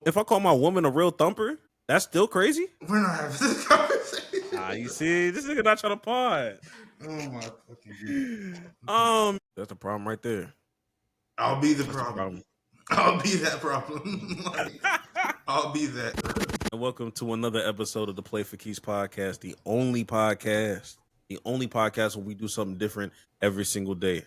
If I call my woman a real thumper, that's still crazy? We're not having this conversation. You see, this nigga not trying to pod. Oh my fucking God. That's the problem right there. I'll be the problem. I'll be that problem. I'll be that. And welcome to another episode of the Play for Keys podcast, the only podcast where we do something different every single day.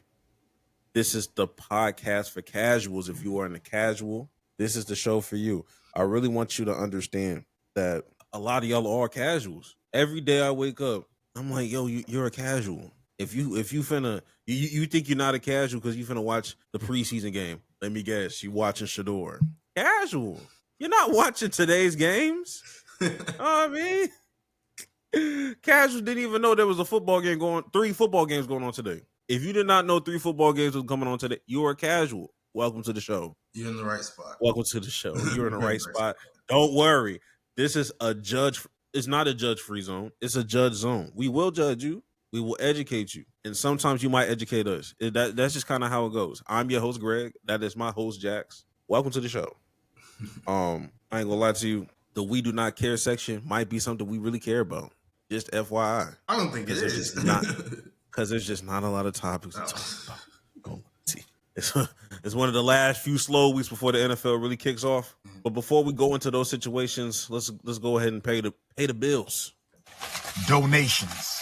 This is the podcast for casuals. If you are in a casual, this is the show for you. I really want you to understand that a lot of y'all are casuals. Every day I wake up, I'm like, yo, you're a casual. If you finna, you think you're not a casual because you finna watch the preseason game. Let me guess, you watching Shador. Casual. You're not watching today's games. I mean, casual didn't even know there was a football game three football games going on today. If you did not know 3 football games was coming on today, you are a casual. Welcome to the show. You're in the right spot. Welcome to the show. You're in the right spot. Don't worry. This is a judge. It's not a judge-free zone. It's a judge zone. We will judge you. We will educate you. And sometimes you might educate us. That's just kind of how it goes. I'm your host, Greg. That is my host, Jax. Welcome to the show. I ain't gonna lie to you. The We Do Not Care section might be something we really care about. Just FYI. I don't think it is. Because there's just not a lot of topics to talk about. It's one of the last few slow weeks before the NFL really kicks off. But before we go into those situations, let's go ahead and pay the bills. Donations.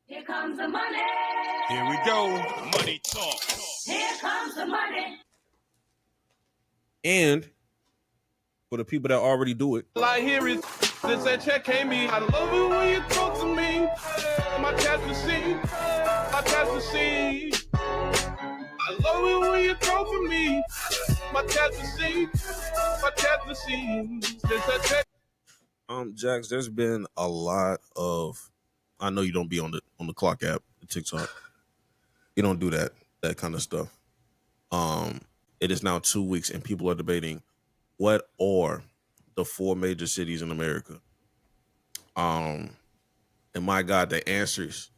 Here comes the money. Here we go. Money talk. Here comes the money. And for the people that already do it. All I hear is this that check came me. I love it when you talk to me. My cat's the sea. My cat's the sea. I love it when you talk to me. My cat's the sea. My cat's the sea. This that check. Jax, there's been a lot of. I know you don't be on the clock app, the TikTok. You don't do that kind of stuff. It is now 2 weeks, and people are debating what are the 4 major cities in America. And my God, the answers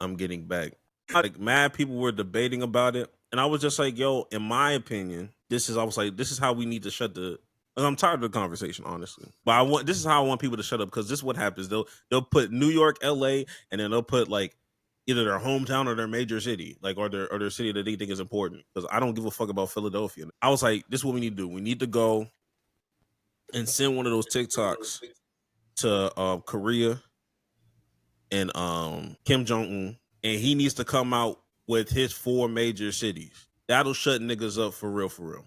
I'm getting back. Like, mad people were debating about it, and I was just like, yo, in my opinion, this is how we need to shut the. I'm tired of the conversation, honestly. But this is how I want people to shut up, because this is what happens. They'll put New York, LA, and then they'll put like either their hometown or their major city, like or their city that they think is important. Because I don't give a fuck about Philadelphia. I was like, this is what we need to do. We need to go and send one of those TikToks to Korea and Kim Jong-un, and he needs to come out with his 4 major cities. That'll shut niggas up for real.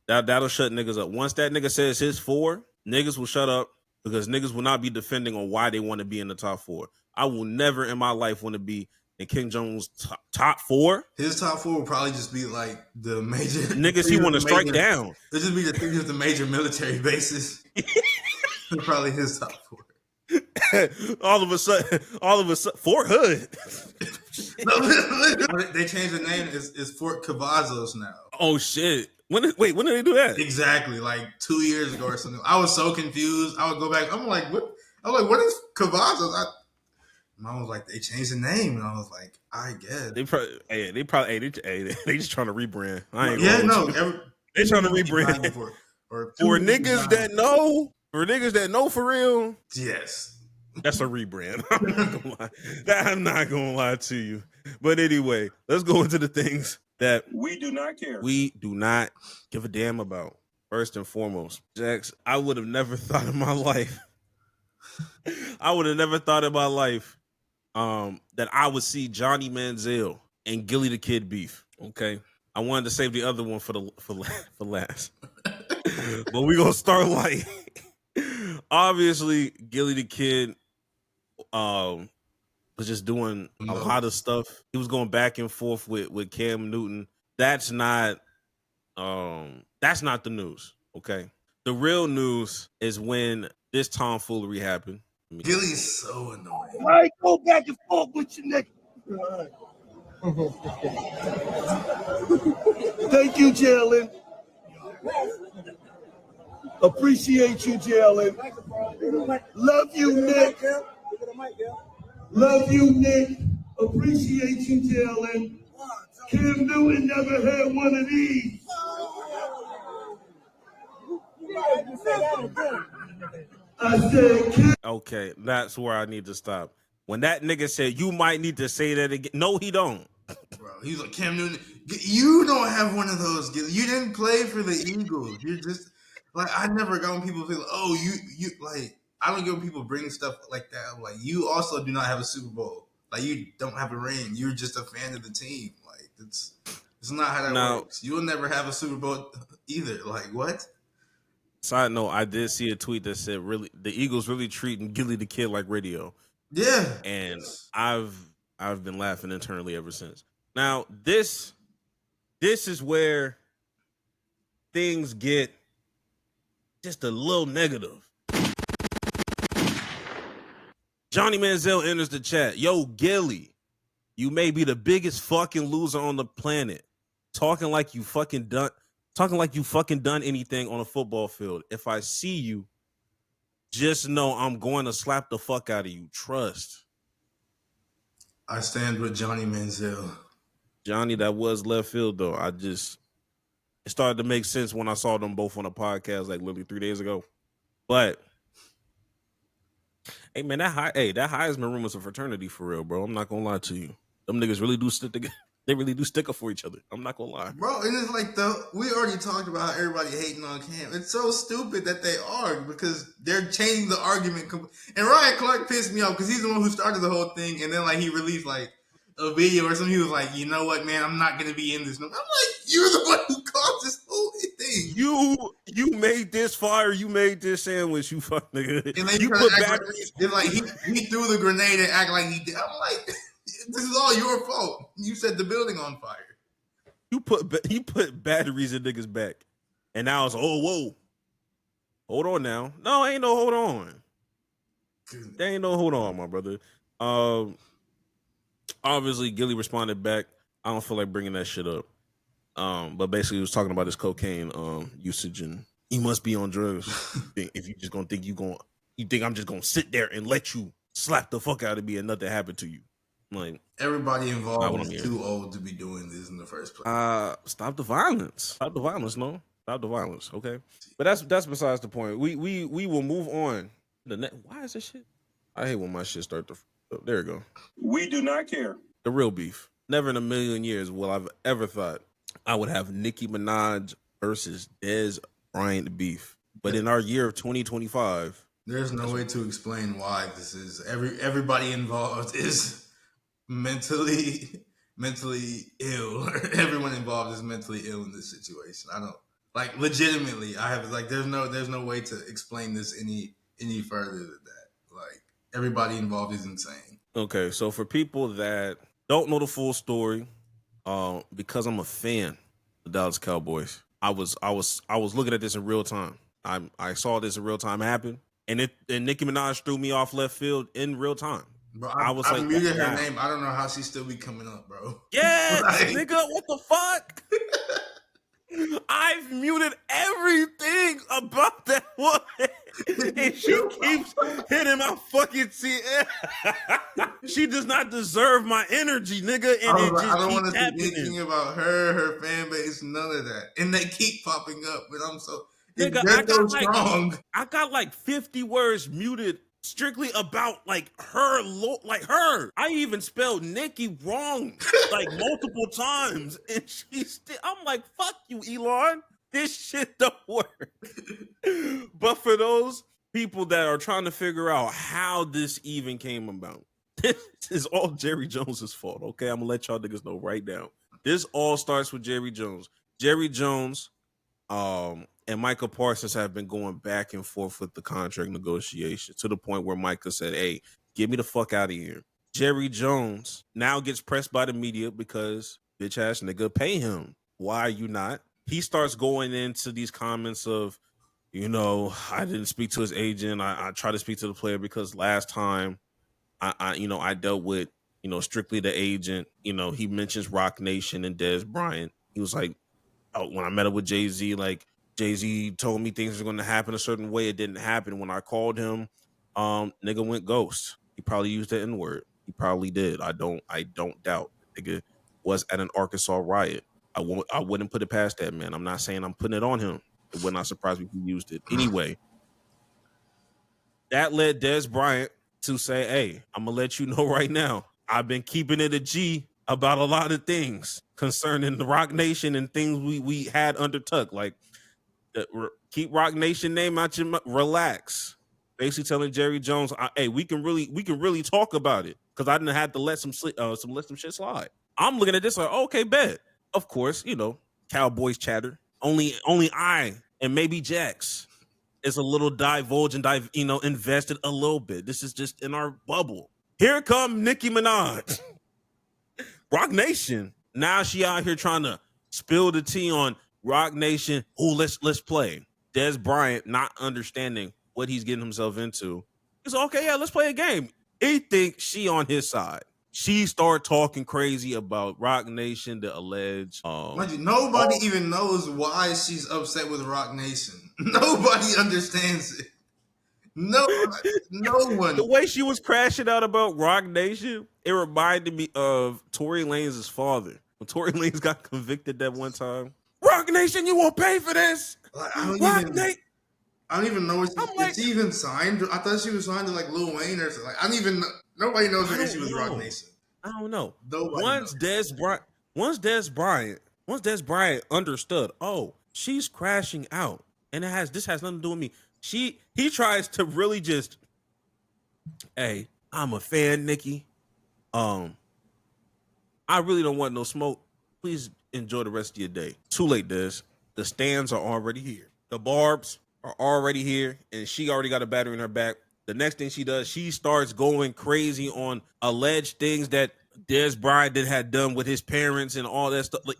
That'll shut niggas up. Once that nigga says his 4, niggas will shut up, because niggas will not be defending on why they want to be in the top 4. I will never in my life want to be in Kim Jong-un's top 4. His top 4 will probably just be like the major niggas he want to strike down. It'll just be the 3 of the major military bases. Probably his top 4. all of a sudden, Fort Hood. They changed the name. It's Fort Cavazos now. Oh shit. When did they do that? Exactly, like 2 years ago or something. I was so confused. I would go back. I'm like, what? What is Cavazos? Mom was like, they changed the name, and I was like, I guess they just trying to rebrand. They trying to rebrand for niggas that know. For niggas that know for real. Yes, that's a rebrand. I'm not gonna lie to you. But anyway, let's go into the things that we do not care. We do not give a damn about. First and foremost, Jax, I would have never thought in my life. That I would see Johnny Manziel and Gilly the Kid beef. Okay, I wanted to save the other one for last, but we gonna start light. Obviously, Gilly the Kid was just doing a lot of stuff. He was going back and forth with Cam Newton. That's not the news. Okay, the real news is when this tomfoolery happened. Gilly's so annoying. Why go back and forth with your nigga? Thank you, Jalen. Appreciate you, Jalen. Love you, Nick. Love you, Nick. Appreciate you, Jalen. Cam Newton never had one of these. I said, kid. Okay, that's where I need to stop. When that nigga said you might need to say that again, no, he don't. Bro, he's like Cam Newton. You don't have one of those. You didn't play for the Eagles. You're just like I never got when people feel like, oh, you like I don't get when people bring stuff like that. I'm like you also do not have a Super Bowl. Like you don't have a ring. You're just a fan of the team. Like it's not how that Now, works. You will never have a Super Bowl either. Like what? side note, I did see a tweet that said really the Eagles really treating Gilly the Kid like radio. Yeah. And I've been laughing internally ever since. Now, this is where things get just a little negative. Johnny Manziel enters the chat. Yo, Gilly, you may be the biggest fucking loser on the planet. Talking like you fucking done anything on a football field. If I see you, just know I'm going to slap the fuck out of you. Trust. I stand with Johnny Manziel. Johnny, that was left field though. It started to make sense when I saw them both on a podcast like literally 3 days ago. But hey man, that Heisman room is a fraternity for real, bro. I'm not gonna lie to you. Them niggas really do stick together. They really do stick up for each other. I'm not gonna lie, bro. And it's like we already talked about how everybody hating on Cam. It's so stupid that they are because they're changing the argument. And Ryan Clark pissed me off because he's the one who started the whole thing. And then like he released like a video or something. He was like, you know what, man, I'm not gonna be in this. I'm like, you're the one who caused this whole thing. You made this fire. You made this sandwich. You fuck nigga. And then you put batteries. Like he threw the grenade and act like he did. I'm like. This is all your fault. You set the building on fire. You put batteries in niggas' back, and now it's whoa, hold on now. No, ain't no hold on. There ain't no hold on, my brother. Obviously, Gilly responded back. I don't feel like bringing that shit up. But basically, he was talking about his cocaine usage, and he must be on drugs. If you just gonna think you think I'm just gonna sit there and let you slap the fuck out of me and nothing happened to you. Like everybody involved is too old to be doing this in the first place. Stop the violence. Stop the violence. No, stop the violence. Okay, but that's besides the point. We will move on. Why is this shit? I hate when my shit start to. Oh, there we go. We do not care. The real beef. Never in a million years will I've ever thought I would have Nicki Minaj versus Dez Bryant beef. But in our year of 2025, there's no way to explain why this is. Everybody involved is mentally ill. Everyone involved is mentally ill in this situation. I don't like legitimately. I have like there's no way to explain this any further than that. Like everybody involved is insane. Okay, so for people that don't know the full story, because I'm a fan of the Dallas Cowboys, I was looking at this in real time. I saw this in real time happen, and Nicki Minaj threw me off left field in real time. Bro, I like, muted her name. I don't know how she still be coming up, bro. Yeah, nigga, what the fuck? I've muted everything about that woman, and she keeps hitting my fucking CM. She does not deserve my energy, nigga. And I don't want to say anything about her fan base, none of that. And they keep popping up, but I'm so nigga. I got like 50 words muted. Strictly about like her. I even spelled Nicki wrong like multiple times, and I'm like, fuck you, Elon. This shit don't work. But for those people that are trying to figure out how this even came about, this is all Jerry Jones's fault. Okay, I'm gonna let y'all niggas know right now. This all starts with Jerry Jones. Jerry Jones, and Micah Parsons have been going back and forth with the contract negotiation to the point where Micah said, hey, get me the fuck out of here. Jerry Jones now gets pressed by the media because bitch ass nigga pay him. Why are you not? He starts going into these comments of, I didn't speak to his agent. I tried to speak to the player because last time I dealt with, strictly the agent. He mentions Rock Nation and Dez Bryant. He was like, when I met up with Jay-Z, like, Jay-Z told me things were going to happen a certain way. It didn't happen. When I called him, nigga went ghost. He probably used the N-word. He probably did. I don't doubt. Nigga was at an Arkansas riot. I wouldn't put it past that man. I'm not saying I'm putting it on him. It would not surprise me if he used it. Anyway, That led Dez Bryant to say, "Hey, I'm gonna let you know right now. I've been keeping it a G about a lot of things concerning the Rock Nation and things we had under tuck. Like, keep Rock Nation name out your relax." Basically telling Jerry Jones, "Hey, we can really talk about it because I didn't have to let some shit slide." I'm looking at this like, okay, bet. Of course, Cowboys chatter. Only I and maybe Jax is a little divulge and invested a little bit. This is just in our bubble. Here come Nicki Minaj, Rock Nation. Now she out here trying to spill the tea on Rock Nation. Oh, let's play. Dez Bryant not understanding what he's getting himself into. He's like, okay, yeah, let's play a game. He thinks she on his side. She started talking crazy about Rock Nation, the alleged. Nobody even knows why she's upset with Rock Nation. Nobody understands it. No one. The way she was crashing out about Rock Nation, it reminded me of Tory Lanez' father. When Tory Lanez got convicted that one time. Rock Nation, you won't pay for this. Like, I don't even know if she even signed. I thought she was signed to like Lil Wayne or something. Like, I don't even know. Nobody knows her issue with Rock Nation. I don't know. Once Dez Bryant understood, oh, she's crashing out, and this has nothing to do with me. He tries to really just, hey, I'm a fan, Nicki. I really don't want no smoke. Please enjoy the rest of your day. Too late, Dez. The stands are already here. The barbs are already here, and she already got a battery in her back. The next thing she does, she starts going crazy on alleged things that Dez Bryant had done with his parents and all that stuff. Like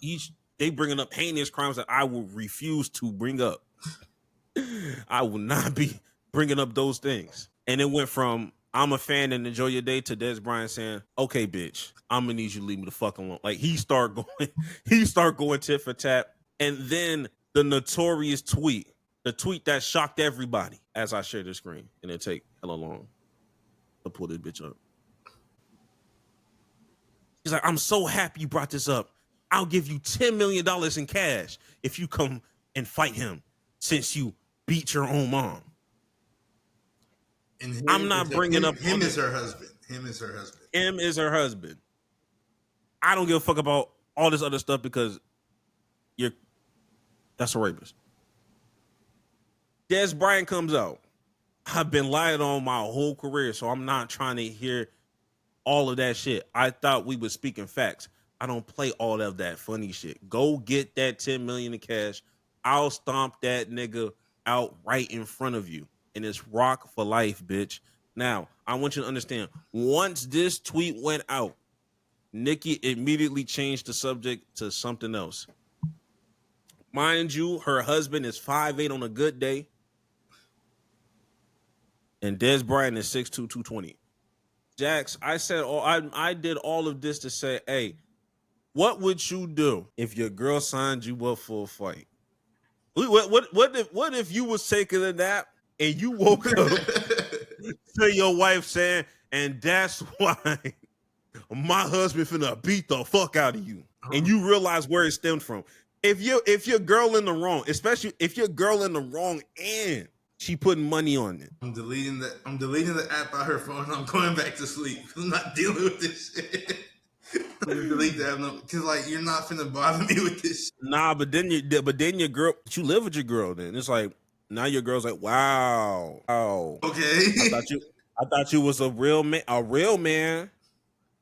they bringing up heinous crimes that I will refuse to bring up. I will not be bringing up those things. And it went from I'm a fan and enjoy your day to Dez Bryant saying, "Okay, bitch, I'm gonna need you to leave me the fuck alone." Like he start going tit for tat, and then the notorious tweet. The tweet that shocked everybody as I share the screen, and it take hella long to pull this bitch up. He's like, "I'm so happy you brought this up. I'll give you $10 million in cash if you come and fight him since you beat your own mom." And I'm not bringing up him is her husband. Him is her husband. Him is her husband. I don't give a fuck about all this other stuff because that's a rapist. Dez Bryant comes out. I've been lied on my whole career, so I'm not trying to hear all of that shit. I thought we were speaking facts. I don't play all of that funny shit. Go get that $10 million in cash. I'll stomp that nigga out right in front of you. And it's rock for life, bitch. Now, I want you to understand, once this tweet went out, Nicki immediately changed the subject to something else. Mind you, her husband is 5'8" on a good day. And Dez Bryant is 6'2", 220. Jax, I did all of this to say, hey, what would you do if your girl signed you up for a fight? What if you was taking a nap and you woke up to your wife saying, "And that's why my husband finna beat the fuck out of you," and you realize where it stemmed from? If your girl in the wrong, especially if your girl in the wrong end, she putting money on it. I'm deleting the app out her phone. I'm going back to sleep. I'm not dealing with this shit. I'm gonna delete the app because like you're not finna bother me with this shit. Nah, but then your girl, you live with your girl. Then it's like now your girl's like, wow. Okay. I thought you was a real man,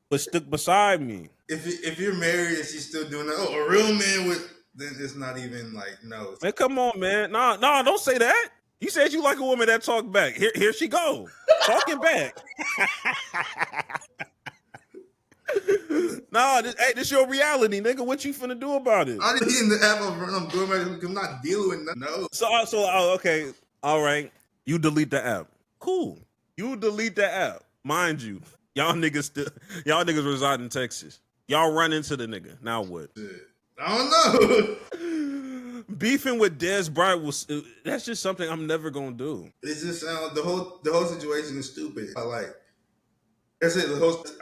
but stuck beside me. If you're married and she's still doing that, a real man with, then it's not even like no. Man, come on, man. No, don't say that. You said you like a woman that talk back. Here she go. Talking back. Nah, this your reality, nigga. What you finna do about it? I didn't get in the app. I'm going back. I'm not dealing with nothing. No. So okay. All right. You delete the app. Cool. You delete the app. Mind you, y'all niggas reside in Texas. Y'all run into the nigga. Now what? I don't know. Beefing with Dez Bryant that's just something I'm never gonna do. It's just the whole situation is stupid. That's it.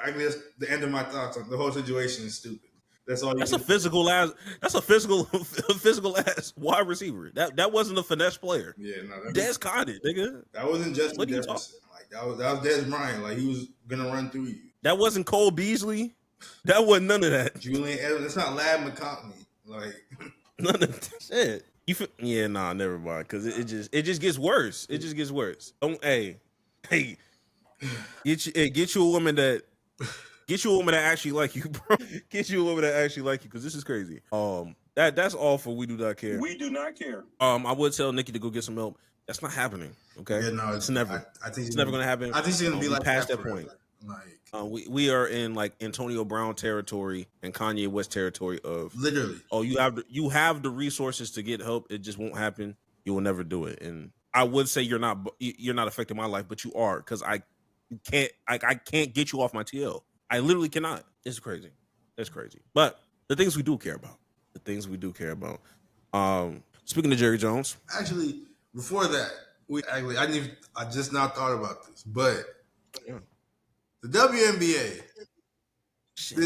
I guess the end of my thoughts on the whole situation is stupid. That's all. That's a physical ass. That's a physical ass wide receiver. That wasn't a finesse player. Yeah, no, Dez caught it, nigga. that wasn't Justin What are you Jefferson. Like that was Dez Bryant. Like he was gonna run through you. That wasn't Cole Beasley. That wasn't none of that. Julian Evans. That's not Lab McConkey. Like None of that shit. Yeah, nah, never mind. Because it just gets worse. It just gets worse. Hey, get you a woman that actually like you, bro. Get you a woman that actually like you, because this is crazy. That's all for We Do Not Care. We do not care. I would tell Nicki to go get some help. That's not happening. Okay. yeah, no, it's never. I think It's never gonna happen. I think she's gonna be like past that forever. point. Like We are in like Antonio Brown territory and Kanye West territory of literally. oh, you have the resources to get help. It just won't happen. You will never do it. And I would say you're not affecting my life, but you are, because I can't get you off my TL. I literally cannot. It's crazy. It's crazy. But the things we do care about. Speaking of Jerry Jones, Actually, before that, I just now thought about this, but yeah. the WNBA, Shit.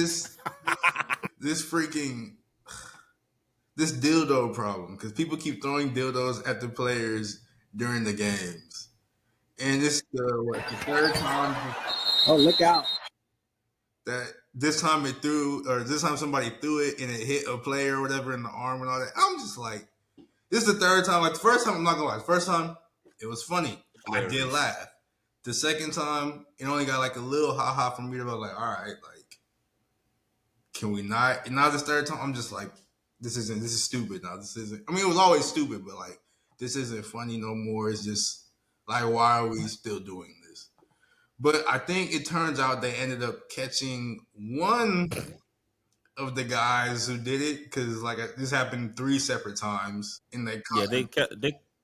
this dildo problem, because people keep throwing dildos at the players during the games, and this the third time. Oh, look out! That this time somebody threw it and it hit a player or whatever in the arm and all that. I'm just like, this is the third time. Like the first time, I'm not gonna lie. The first time, it was funny. I did laugh. The second time, it only got like a little ha-ha from me. I was like, all right, like, can we not? And now this third time, I'm just like, this is stupid now. This isn't, I mean, it was always stupid, but like, this isn't funny no more. It's just like, why are we still doing this? But I think it turns out they ended up catching one of the guys who did it, because like this happened 3 separate times, and they caught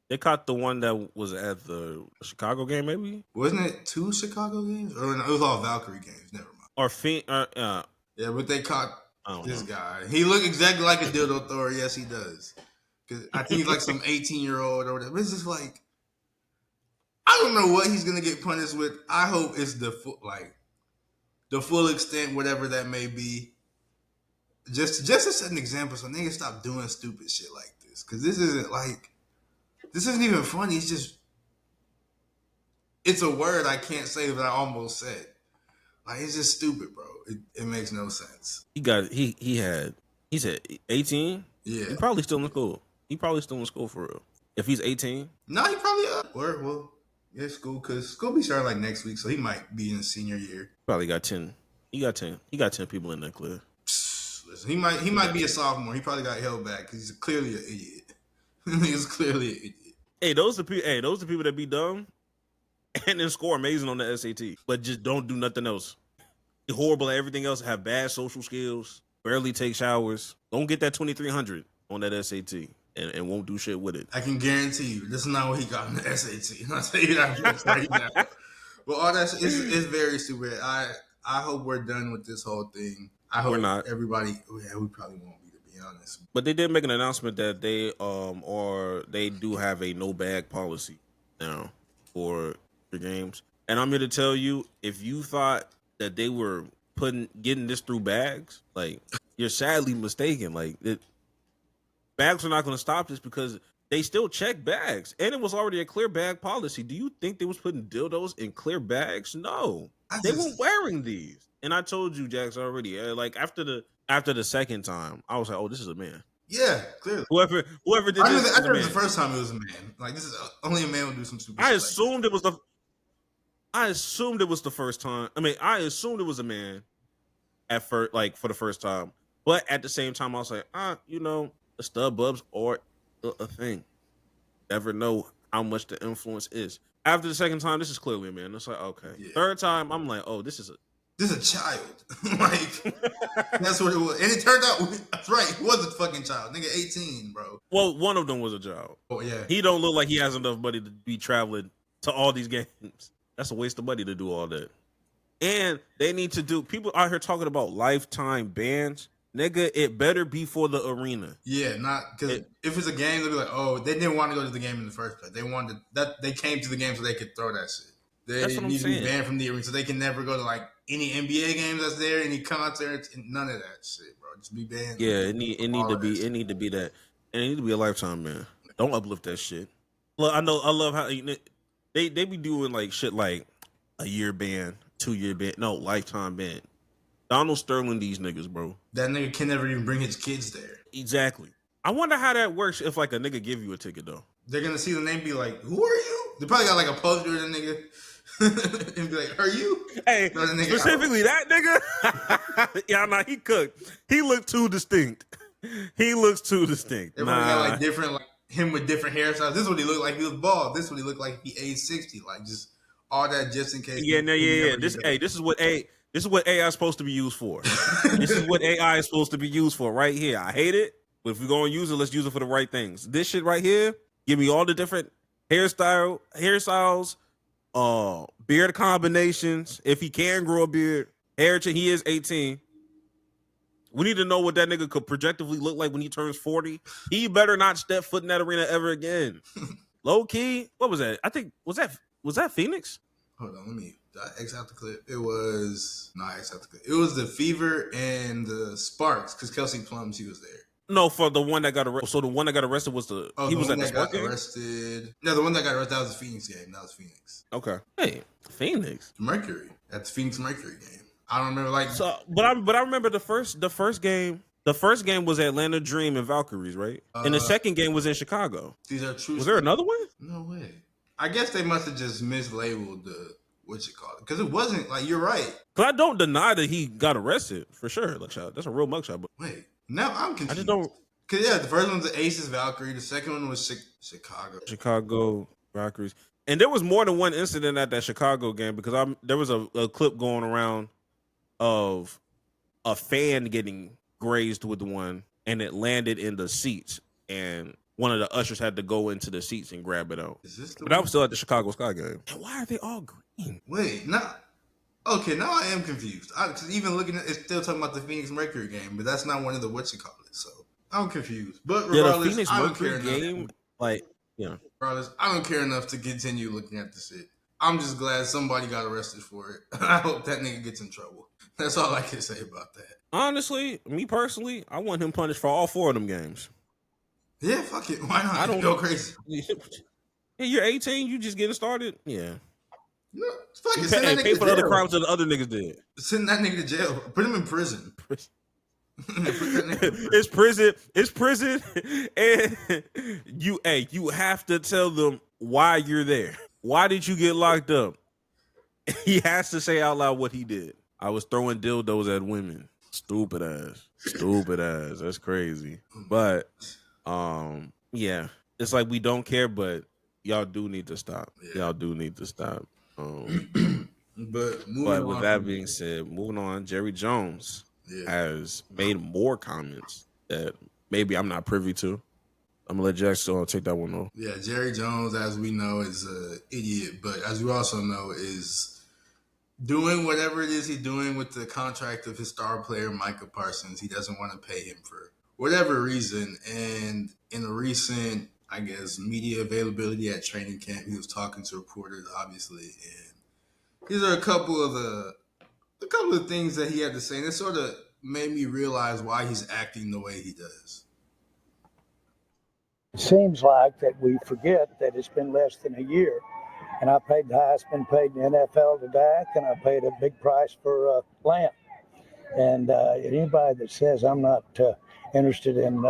they caught the one that was at the Chicago game, maybe. Wasn't it 2 Chicago games, or no, it was all Valkyrie games? Never mind. Or Yeah, but they caught this guy. He looked exactly like a dildo thrower. Yes, he does. Because I think he's like some 18-year-old or whatever. But it's just like, I don't know what he's gonna get punished with. I hope it's the full extent, whatever that may be. Just to set an example, so niggas stop doing stupid shit like this. Because this isn't even funny. It's a word I can't say that I almost said. Like, it's just stupid, bro. It makes no sense. He said 18. Yeah, He probably still in school. He probably still in school for real. If he's 18, no, he probably or well, yeah, school, because school be starting like next week, so he might be in senior year. probably got 10. He got 10. He got 10 people in that clip. Listen, he might be a sophomore. He probably got held back because he's clearly an idiot. He's clearly an idiot. Hey, those are the people that be dumb and then score amazing on the SAT, but just don't do nothing else. They're horrible at everything else. Have bad social skills. Barely take showers. Don't get that 2300 on that SAT and won't do shit with it. I can guarantee you, this is not what he got in the SAT. I'll tell you that right now. But all that it's very stupid. I hope we're done with this whole thing. I hope We're not. Everybody. Yeah, we probably won't be, to be honest. But they did make an announcement that they do have a no bag policy now for the games. And I'm here to tell you, if you thought that they were getting this through bags, like, you're sadly mistaken. Like, bags are not going to stop this, because they still check bags, and it was already a clear bag policy. Do you think they was putting dildos in clear bags? No, they weren't wearing these. And I told you, Jax, already. Like, after the second time, I was like, "Oh, this is a man." Yeah, clearly. Whoever did I this, thought it was the first time it was a man. Like, this is only a man would do some stupid. I shit assumed it was the. I assumed it was the first time. I mean, I assumed it was a man at first, like, for the first time. But at the same time, I was like, the stud bubs are a thing. Never know how much the influence is. After the second time, this is clearly a man. It's like, okay. Yeah. Third time, I'm like, oh, this is a child. Like, that's what it was. And it turned out, that's right, he was a fucking child. Nigga, 18, bro. Well, one of them was a child. Oh, yeah. He don't look like he has enough money to be traveling to all these games. That's a waste of money to do all that. And they need to do, people out here talking about lifetime bans. Nigga, it better be for the arena. Yeah, not because if it's a game, they'll be like, oh, they didn't want to go to the game in the first place. They wanted that. They came to the game so they could throw that shit. They need to be banned from the arena, so they can never go to like any NBA games that's there, any concerts, none of that shit, bro. Just be banned. Yeah, it need to be that, and it need to be a lifetime ban. Don't uplift that shit. Look, I love how they be doing like shit like a year ban, 2 year ban, no lifetime ban. Donald Sterling, these niggas, bro. That nigga can never even bring his kids there. Exactly. I wonder how that works if like a nigga give you a ticket though. They're gonna see the name, be like, "Who are you?" They probably got like a poster of the nigga, and be like, "Are you?" Hey, no, nigga, specifically that nigga. Yeah, nah, he cooked. He looked too distinct. He looks too distinct. They probably got like different, like him with different hairstyles. This is what he looked like. He was bald. This is what he looked like. He aged 60. Like just all that, just in case. Yeah, This is what AI is supposed to be used for. This is what AI is supposed to be used for right here. I hate it, but if we're gonna use it, let's use it for the right things. This shit right here, give me all the different hairstyles, beard combinations. If he can grow a beard, he is 18. We need to know what that nigga could projectively look like when he turns 40. He better not step foot in that arena ever again. Low key, what was that? I think was that Phoenix? Hold on, let me X out the clip. It was not X out the clip. It was the Fever and the Sparks because Kelsey Plum, she was there. No, for the one that got arrested. So the one that got arrested was he was at the Sparks game? Arrested. No, the one that got arrested, that was the Phoenix game. That was Phoenix. Okay. Hey, Phoenix. Mercury. At the Phoenix Mercury game. I don't remember like but I remember the first game. The first game was Atlanta Dream and Valkyries, right? And the second game was in Chicago. These are true. Was there another one? No way. I guess they must have just mislabeled the because it wasn't like you're right. Because I don't deny that he got arrested for sure. Like, that's a real mugshot. But wait, now I'm confused. I just don't. Because yeah, the first one was the Aces Valkyrie. The second one was Chicago Valkyries. And there was more than one incident at that Chicago game because there was a clip going around of a fan getting grazed with one, and it landed in the seats, and one of the ushers had to go into the seats and grab it out. But I was still at the Chicago Sky game. And why are they all green? Wait, now I am confused. Because even looking at it's still talking about the Phoenix Mercury game, but that's not one of the so I'm confused. But regardless, the Phoenix I don't Mercury care game, enough. like, yeah. Regardless, I don't care enough to continue looking at the shit. I'm just glad somebody got arrested for it. I hope that nigga gets in trouble. That's all I can say about that. Honestly, me personally, I want him punished for all 4 of them games. Yeah, fuck it. Why not? I don't go crazy. Hey, you're 18. You just getting started. Yeah. No, fuck it. Pay for the other crimes that the other niggas did. Send that nigga to jail. Put him in prison. It's prison, and you have to tell them why you're there. Why did you get locked up? He has to say out loud what he did. I was throwing dildos at women. Stupid ass. That's crazy. But yeah, it's like we don't care, but y'all do need to stop. Y'all do need to stop. But with that being said, moving on, Jerry Jones has made more comments that maybe I'm not privy to. I'm gonna let Jackson take that one off. Yeah, Jerry Jones, as we know, is an idiot, but as we also know, is doing whatever it is he's doing with the contract of his star player, Micah Parsons. He doesn't want to pay him for whatever reason. And in a recent, I guess, media availability at training camp, he was talking to reporters, obviously. And these are a couple of things that he had to say. And it sort of made me realize why he's acting the way he does. It seems like that we forget that it's been less than a year. And I paid the highest been paid in the NFL to Dak, and I paid a big price for Lamb. And anybody that says I'm not interested in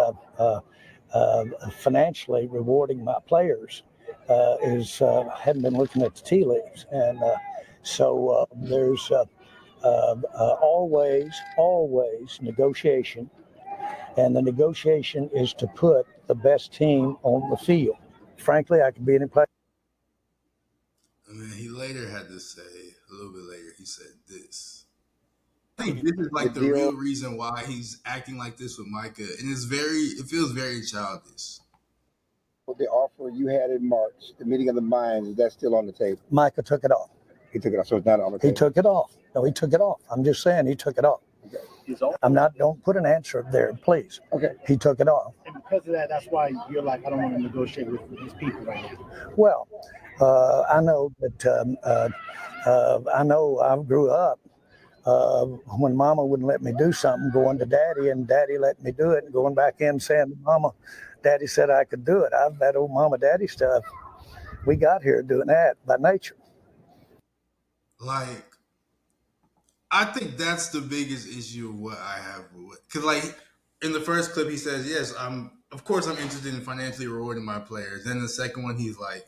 financially rewarding my players hadn't been looking at the tea leaves. And so there's always negotiation, and the negotiation is to put the best team on the field. Frankly, I could be any place. I mean, he later had to say, a little bit later, he said this. I think this is like the real reason why he's acting like this with Micah. And it feels very childish. With the offer you had in March, the meeting of the minds, is that still on the table? Micah took it off. He took it off, so it's not on the table? He took it off. No, he took it off. I'm just saying he took it off. Okay. Don't put an answer there, please. Okay. He took it off. And because of that, that's why you're like, I don't want to negotiate with these people right now. Well, I know that I grew up when Mama wouldn't let me do something, going to Daddy, and Daddy let me do it, and going back in saying to Mama, Daddy said I could do it. That old Mama Daddy stuff, we got here doing that by nature. Like, I think that's the biggest issue of what I have with, because like in the first clip he says, yes, of course I'm interested in financially rewarding my players. Then the second one he's like,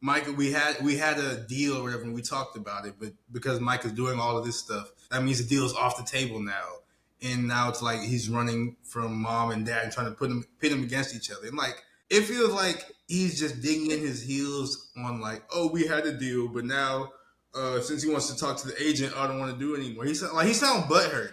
Micah, we had a deal or whatever, and we talked about it, but because Micah's doing all of this stuff, that means the deal is off the table now. And now it's like he's running from Mom and Dad and trying to pit them against each other. And like, it feels like he's just digging in his heels on like, oh, we had a deal, but now since he wants to talk to the agent, I don't want to do it anymore. He sounds butthurt.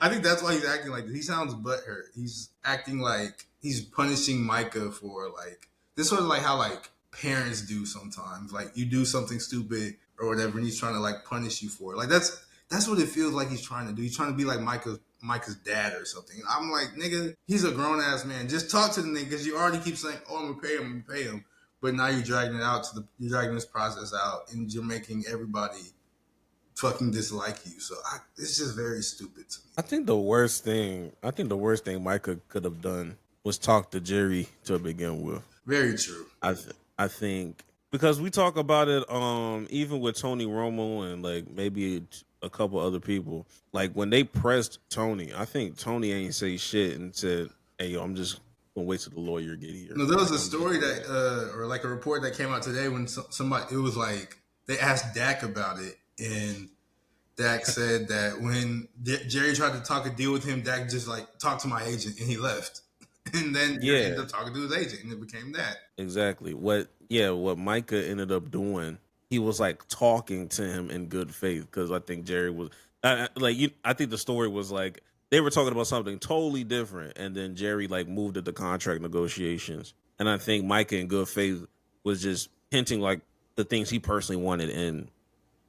I think that's why he's acting like this. He sounds butthurt. He's acting like he's punishing Micah for like, this sort of like how like parents do sometimes. Like you do something stupid or whatever, and he's trying to like punish you for it. Like that's what it feels like he's trying to do. He's trying to be like Micah's dad or something. And I'm like, nigga, he's a grown ass man. Just talk to the nigga, because you already keep saying, oh, I'm gonna pay him. But now you're dragging this process out, and you're making everybody fucking dislike you. So it's just very stupid to me. I think the worst thing Micah could have done was talk to Jerry to begin with. Very true. I think because we talk about it even with Tony Romo and like maybe a couple other people, like when they pressed Tony, I think Tony ain't say shit and said, hey, yo, I'm just gonna wait till the lawyer get here. No, there was a story that or like a report that came out today when somebody, it was like they asked Dak about it, and Dak said that when Jerry tried to talk a deal with him, Dak just like talked to my agent and he left. And then he ended up talking to his agent, and it became that. Exactly. What Micah ended up doing, he was like talking to him in good faith, because I think Jerry was I think the story was like they were talking about something totally different, and then Jerry like moved at the contract negotiations, and I think Micah in good faith was just hinting like the things he personally wanted in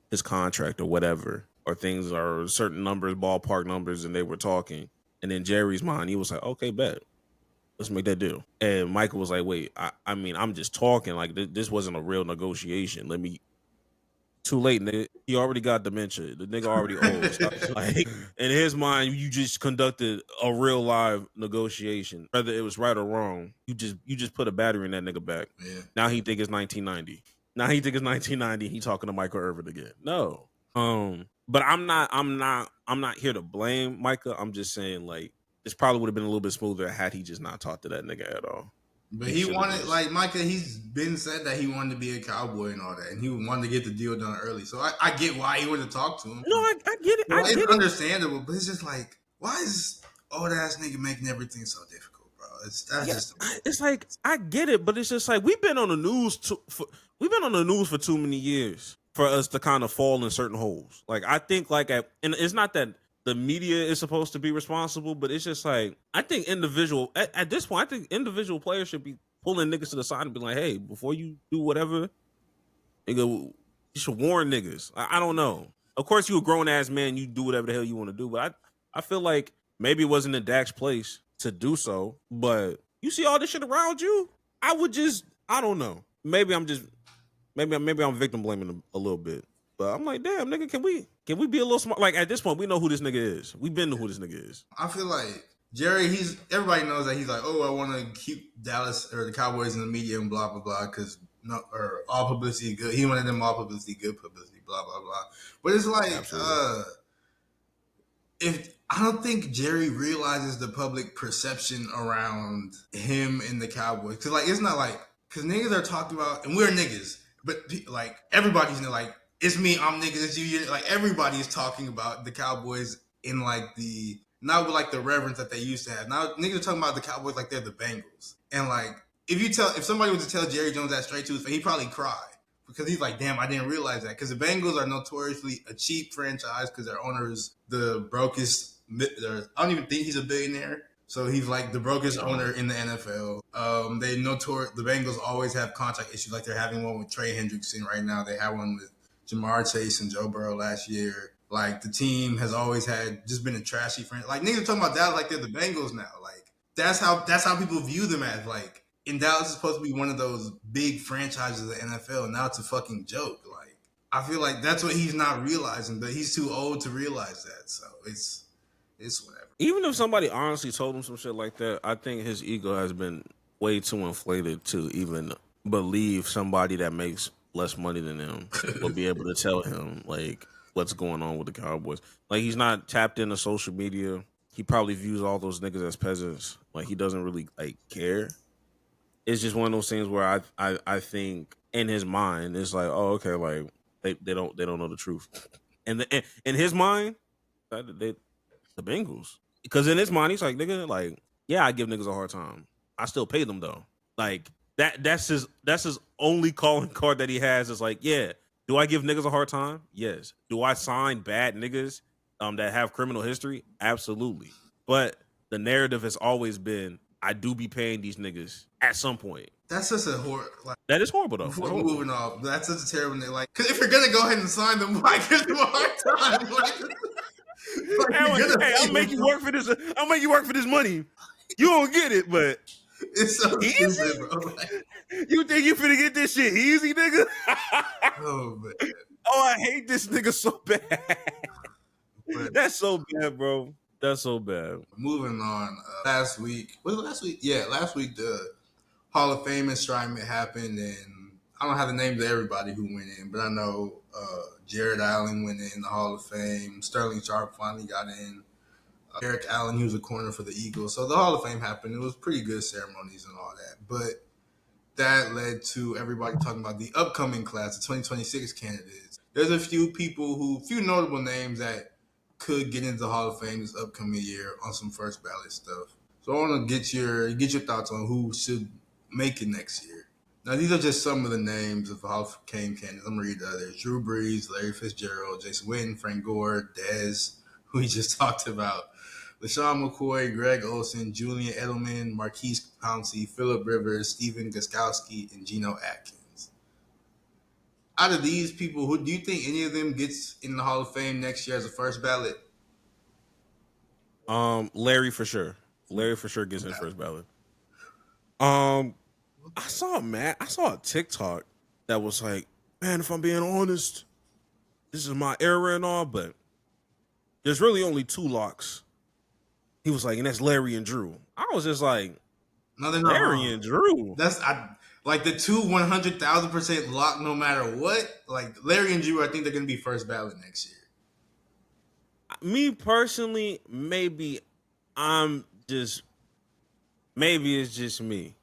his contract or whatever, or things or certain numbers, ballpark numbers, and they were talking, and in Jerry's mind he was like, okay, bet. Let's make that deal. And Michael was like, wait, I mean, I'm just talking. Like, this wasn't a real negotiation. Too late, nigga. He already got dementia. The nigga already old. Like, in his mind, you just conducted a real live negotiation. Whether it was right or wrong, you just put a battery in that nigga back. Yeah. Now he think it's 1990. He talking to Michael Irvin again. No. But I'm not here to blame Micah. I'm just saying, like, this probably would have been a little bit smoother had he just not talked to that nigga at all. But he wanted, like Micah, he's been said that he wanted to be a Cowboy and all that, and he wanted to get the deal done early. So I get why he wanted to talk to him. No, I get it. It's understandable, but it's just like, why is old ass nigga making everything so difficult, bro? It's like, I get it, but it's just like we've been on the news for too many years for us to kind of fall in certain holes. Like I think and it's not that the media is supposed to be responsible, but it's just like, I think at this point, I think individual players should be pulling niggas to the side and be like, hey, before you do whatever, nigga, you should warn niggas. I don't know. Of course, you a grown ass man, you do whatever the hell you want to do, but I feel like maybe it wasn't in Dak's place to do so, but you see all this shit around you, I don't know. Maybe I'm victim blaming a little bit. But I'm like, damn, nigga, can we be a little smart? Like, at this point, we know who this nigga is. We've been to who this nigga is. I feel like Jerry, everybody knows that he's like, oh, I want to keep Dallas or the Cowboys in the media and blah, blah, blah, because all publicity good. He wanted them all publicity, good publicity, blah, blah, blah. But it's like, I don't think Jerry realizes the public perception around him and the Cowboys. Because, like, it's not like, because niggas are talking about, and we're niggas, but, like, everybody's like, it's me, I'm niggas, it's you. Like, everybody is talking about the Cowboys in, like, not with, like, the reverence that they used to have. Now, niggas are talking about the Cowboys like they're the Bengals. And, like, if somebody was to tell Jerry Jones that straight to his face, he'd probably cry. Because he's like, damn, I didn't realize that. Because the Bengals are notoriously a cheap franchise because their owner is the brokest. I don't even think he's a billionaire. So he's like the brokest owner in the NFL. The Bengals always have contract issues. Like they're having one with Trey Hendrickson right now. They had one with Jamar Chase and Joe Burrow last year. Like the team has always just been a trashy franchise. Like niggas are talking about Dallas like they're the Bengals now. Like that's how people view them as. Like, and Dallas is supposed to be one of those big franchises of the NFL, and now it's a fucking joke. Like, I feel like that's what he's not realizing, but he's too old to realize that. So it's whatever. Even if somebody honestly told him some shit like that, I think his ego has been way too inflated to even believe somebody that makes less money than him will be able to tell him like what's going on with the Cowboys. Like he's not tapped into social media. He probably views all those niggas as peasants. Like he doesn't really like care. It's just one of those things where I think in his mind it's like, oh okay, like they don't know the truth. And in his mind, the Bengals. Because in his mind, he's like, nigga, like, yeah, I give niggas a hard time. I still pay them though. Like that's his only calling card that he has is like, yeah, do I give niggas a hard time? Yes. Do I sign bad niggas that have criminal history? Absolutely. But the narrative has always been, I do be paying these niggas at some point. That's just a horror. Like, that is horrible though. Before moving off, that's such a terrible name. Like, because if you're gonna go ahead and sign them, why give them a hard time? Hey, I'll make you work for this. I'll make you work for this money. You don't get it, but it's so easy, stupid, bro. Like, you think you finna get this shit easy, nigga? Oh man. Oh, I hate this nigga so bad. But that's so bad, bro. That's so bad. Moving on. Last week, was it last week? Yeah, last week the Hall of Fame enshrinement happened, and I don't have the names of everybody who went in, but I know Jared Allen went in the Hall of Fame. Sterling Sharp finally got in. Eric Allen, he was a corner for the Eagles. So the Hall of Fame happened. It was pretty good ceremonies and all that. But that led to everybody talking about the upcoming class, the 2026 candidates. There's a few notable names that could get into the Hall of Fame this upcoming year on some first ballot stuff. So I want to get your thoughts on who should make it next year. Now, these are just some of the names of Hall of Fame candidates. I'm going to read the others. Drew Brees, Larry Fitzgerald, Jason Witten, Frank Gore, Dez, who we just talked about, LaShawn McCoy, Greg Olsen, Julian Edelman, Marquise Pouncey, Phillip Rivers, Stephen Gostkowski, and Geno Atkins. Out of these people, who do you think any of them gets in the Hall of Fame next year as a first ballot? Larry for sure. Larry for sure gets in first ballot. I saw a TikTok that was like, man, if I'm being honest, this is my era and all, but there's really only two locks. He was like, and that's Larry and Drew. I was just like, no, they're not Larry wrong. and Drew. Like the two 100,000% lock no matter what. Like Larry and Drew, I think they're going to be first ballot next year. Me personally, maybe it's just me.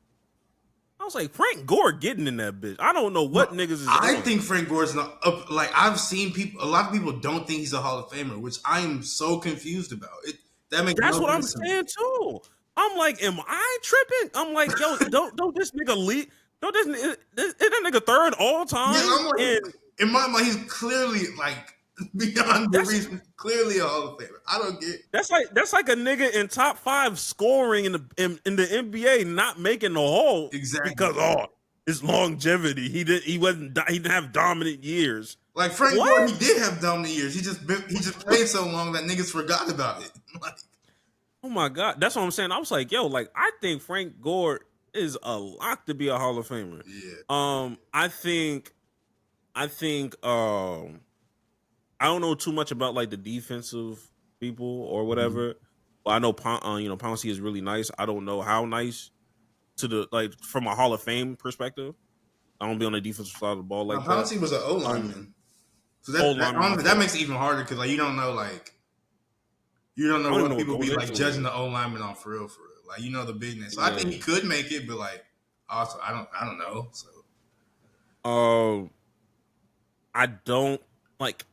I was like, Frank Gore getting in that bitch. I don't know what niggas is I doing. think Frank Gore's not up. Like I've seen people, a lot of people don't think he's a Hall of Famer, which I am so confused about. That's what I'm saying too. I'm like, am I tripping? I'm like, yo, don't this nigga lead? Don't is that nigga third all time? Yeah, I'm like, in my mind, he's clearly like beyond the reason, clearly a Hall of Famer. I don't get. That's like a nigga in top 5 scoring in the NBA not making the Hall exactly because his longevity. He didn't have dominant years. Like Frank Gore, he did have dominant years. He just played so long that niggas forgot about it. Like, oh my God, that's what I'm saying. I was like, yo, like I think Frank Gore is a lock to be a Hall of Famer. Yeah. I think I don't know too much about like the defensive people or whatever. But I know Pouncey is really nice. I don't know how nice to the like from a Hall of Fame perspective. I don't be on the defensive side of the ball like that. Pouncey was an O lineman. So that makes it even harder because like you don't know what people be like judging the O lineman on for real. Like you know the business. So I think he could make it, but like also I don't know. So I don't like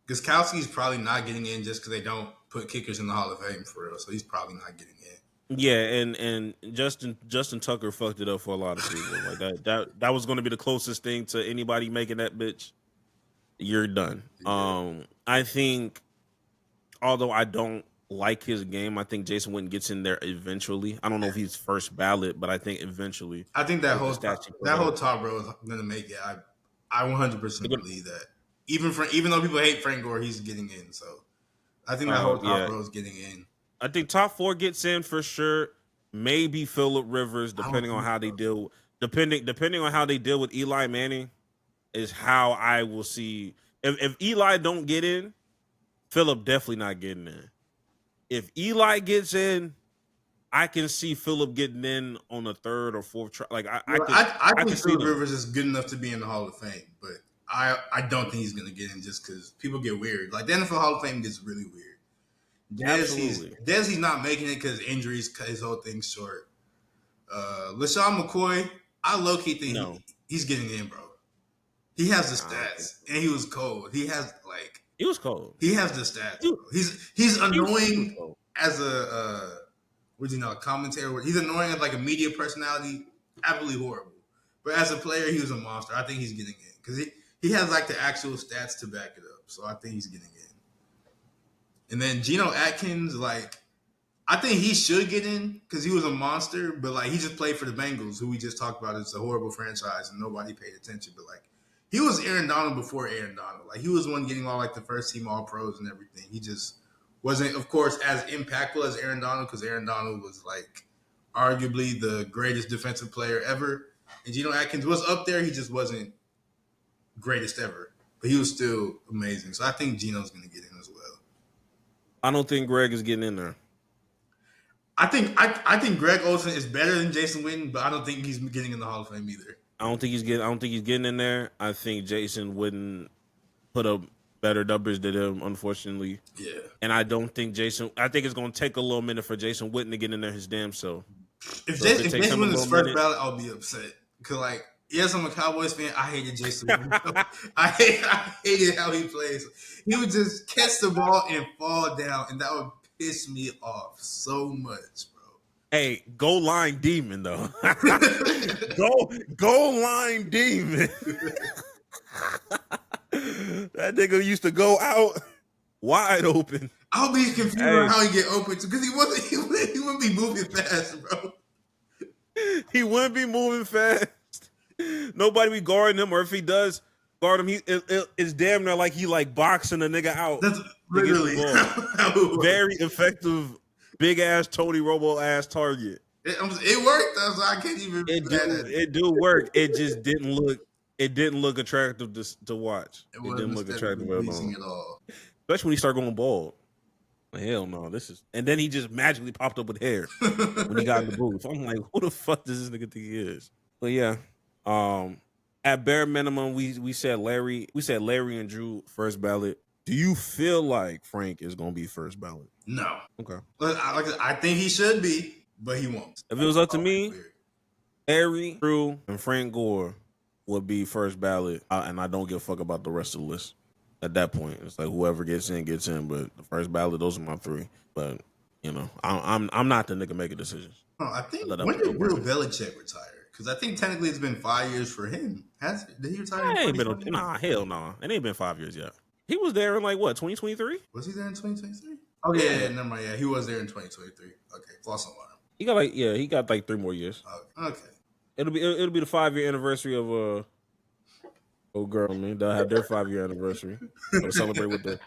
Gostkowski's probably not getting in just because they don't put kickers in the Hall of Fame for real. So he's probably not getting in. Yeah, and Justin Tucker fucked it up for a lot of people. Like that was going to be the closest thing to anybody making that bitch. You're done. Yeah. I think, although I don't like his game, I think Jason Witten gets in there eventually. I don't know if he's first ballot, but I think eventually. I think that whole top row is going to make it. I 100% believe that. Even though people hate Frank Gore, he's getting in. So I think that whole top row is getting in. I think top 4 gets in for sure. Maybe Phillip Rivers, depending on how they deal. Depending on how they deal with Eli Manning. is how I will see. If Eli don't get in, Phillip definitely not getting in. If Eli gets in, I can see Phillip getting in on the third or fourth try. Like Well, I I think could see Philip them. Rivers is good enough to be in the Hall of Fame, but I don't think he's gonna get in just because people get weird. Like the NFL Hall of Fame gets really weird. Absolutely. He's not making it because injuries cut his whole thing short. LaShawn McCoy, I low key think he's getting in, bro. He has the stats, and he was cold. He has he was cold. He has the stats. Bro. He's annoying he as a a commentator. He's annoying as like a media personality. Absolutely horrible. But as a player, he was a monster. I think he's getting in because he has like the actual stats to back it up. So I think he's getting in. And then Geno Atkins, I think he should get in because he was a monster, but he just played for the Bengals, who we just talked about. It's a horrible franchise and nobody paid attention. But he was Aaron Donald before Aaron Donald. He was one getting all the first team All Pros and everything. He just wasn't, of course, as impactful as Aaron Donald because Aaron Donald was arguably the greatest defensive player ever. And Geno Atkins was up there. He just wasn't greatest ever, but he was still amazing. So I think Geno's going to get in as well. I don't think Greg is getting in there. I think Greg Olsen is better than Jason Witten, but I don't think he's getting in the Hall of Fame either. I don't think he's getting in there. I think Jason Witten put up better numbers than him, unfortunately. Yeah. And I don't think I think it's gonna take a little minute for Jason Witten to get in there his damn self. If Jason Witten's first ballot, I'll be upset. Because yes, I'm a Cowboys fan. I hated Jason Witten. I hated how he plays. He would just catch the ball and fall down, and that would piss me off so much, bro. Hey, goal line demon though. goal line demon. That nigga used to go out wide open. I'll be confused on how he get open because he wouldn't be moving fast, bro. He wouldn't be moving fast. Nobody be guarding him, or if he does guard him, it's damn near like he boxing a nigga out. That's literally very effective, big ass Tony Romo ass target. It worked though, so I can't even. It do work. It just didn't look. It didn't look attractive to watch. It didn't look attractive at all. Especially when he started going bald. Hell no, and then he just magically popped up with hair when he got in the booth. I'm like, who the fuck does this nigga think he is? But yeah, at bare minimum, we said Larry and Drew first ballot. Do you feel like Frank is gonna be first ballot? No. Okay. I think he should be, but he won't. If it was up to me, Larry, Drew, and Frank Gore would be first ballot, and I don't give a fuck about the rest of the list. At that point, it's like whoever gets in, but the first ballot, those are my three. But I'm not the nigga making decisions. I think when did Bill Belichick retire? Because I think technically it's been 5 years for him. Did he retire? Hell no. It ain't been 5 years yet. He was there in 2023? Was he there in 2023? Oh yeah, never mind. Yeah, he was there in 2023. Okay, false alarm. He got 3 more years. Okay. It'll be the 5-year anniversary of old girl, man. They'll have their 5-year anniversary. They'll celebrate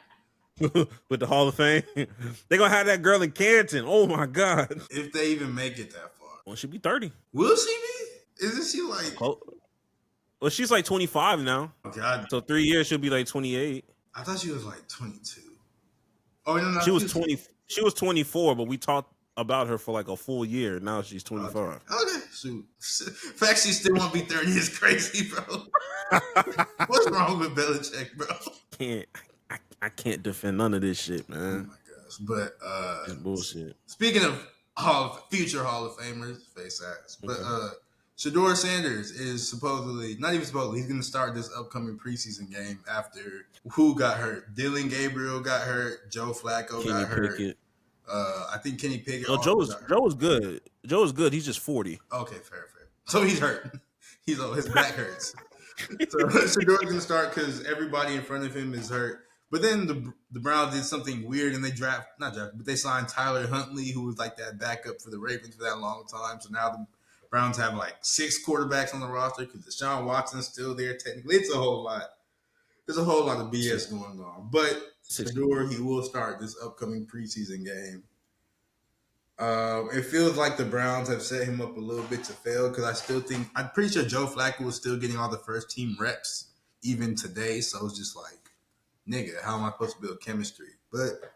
with the Hall of Fame. They're gonna have that girl in Canton. Oh my God. If they even make it that far. Well, she'll be 30. Will she be? Isn't she well, she's 25 now. Okay. So 3 years she'll be 28. I thought she was 22. Oh no, she was 20. She was 24, but we talked about her for a full year. Now she's 25. Okay. Shoot. The fact she still won't be 30 is crazy, bro. What's wrong with Belichick, bro? I can't defend none of this shit, man. Oh my gosh. But it's bullshit. Speaking of future Hall of Famers, face ass. But Shedeur Sanders is supposedly, not even supposedly, he's gonna start this upcoming preseason game after who got hurt? Dylan Gabriel got hurt, Joe Flacco got hurt. I think Kenny Pickett. No, Joe was good. Joe is good. He's just 40. Okay, fair. So he's hurt. His back hurts. So Shedeur's gonna start because everybody in front of him is hurt. But then the Browns did something weird and they signed Tyler Huntley, who was that backup for the Ravens for that long time. So now the Browns have 6 quarterbacks on the roster because Deshaun Watson's still there. Technically, it's a whole lot. There's a whole lot of BS going on. But Shedeur, he will start this upcoming preseason game. It feels like the Browns have set him up a little bit to fail because I'm pretty sure Joe Flacco was still getting all the first team reps even today. So it's just like, nigga, how am I supposed to build chemistry? But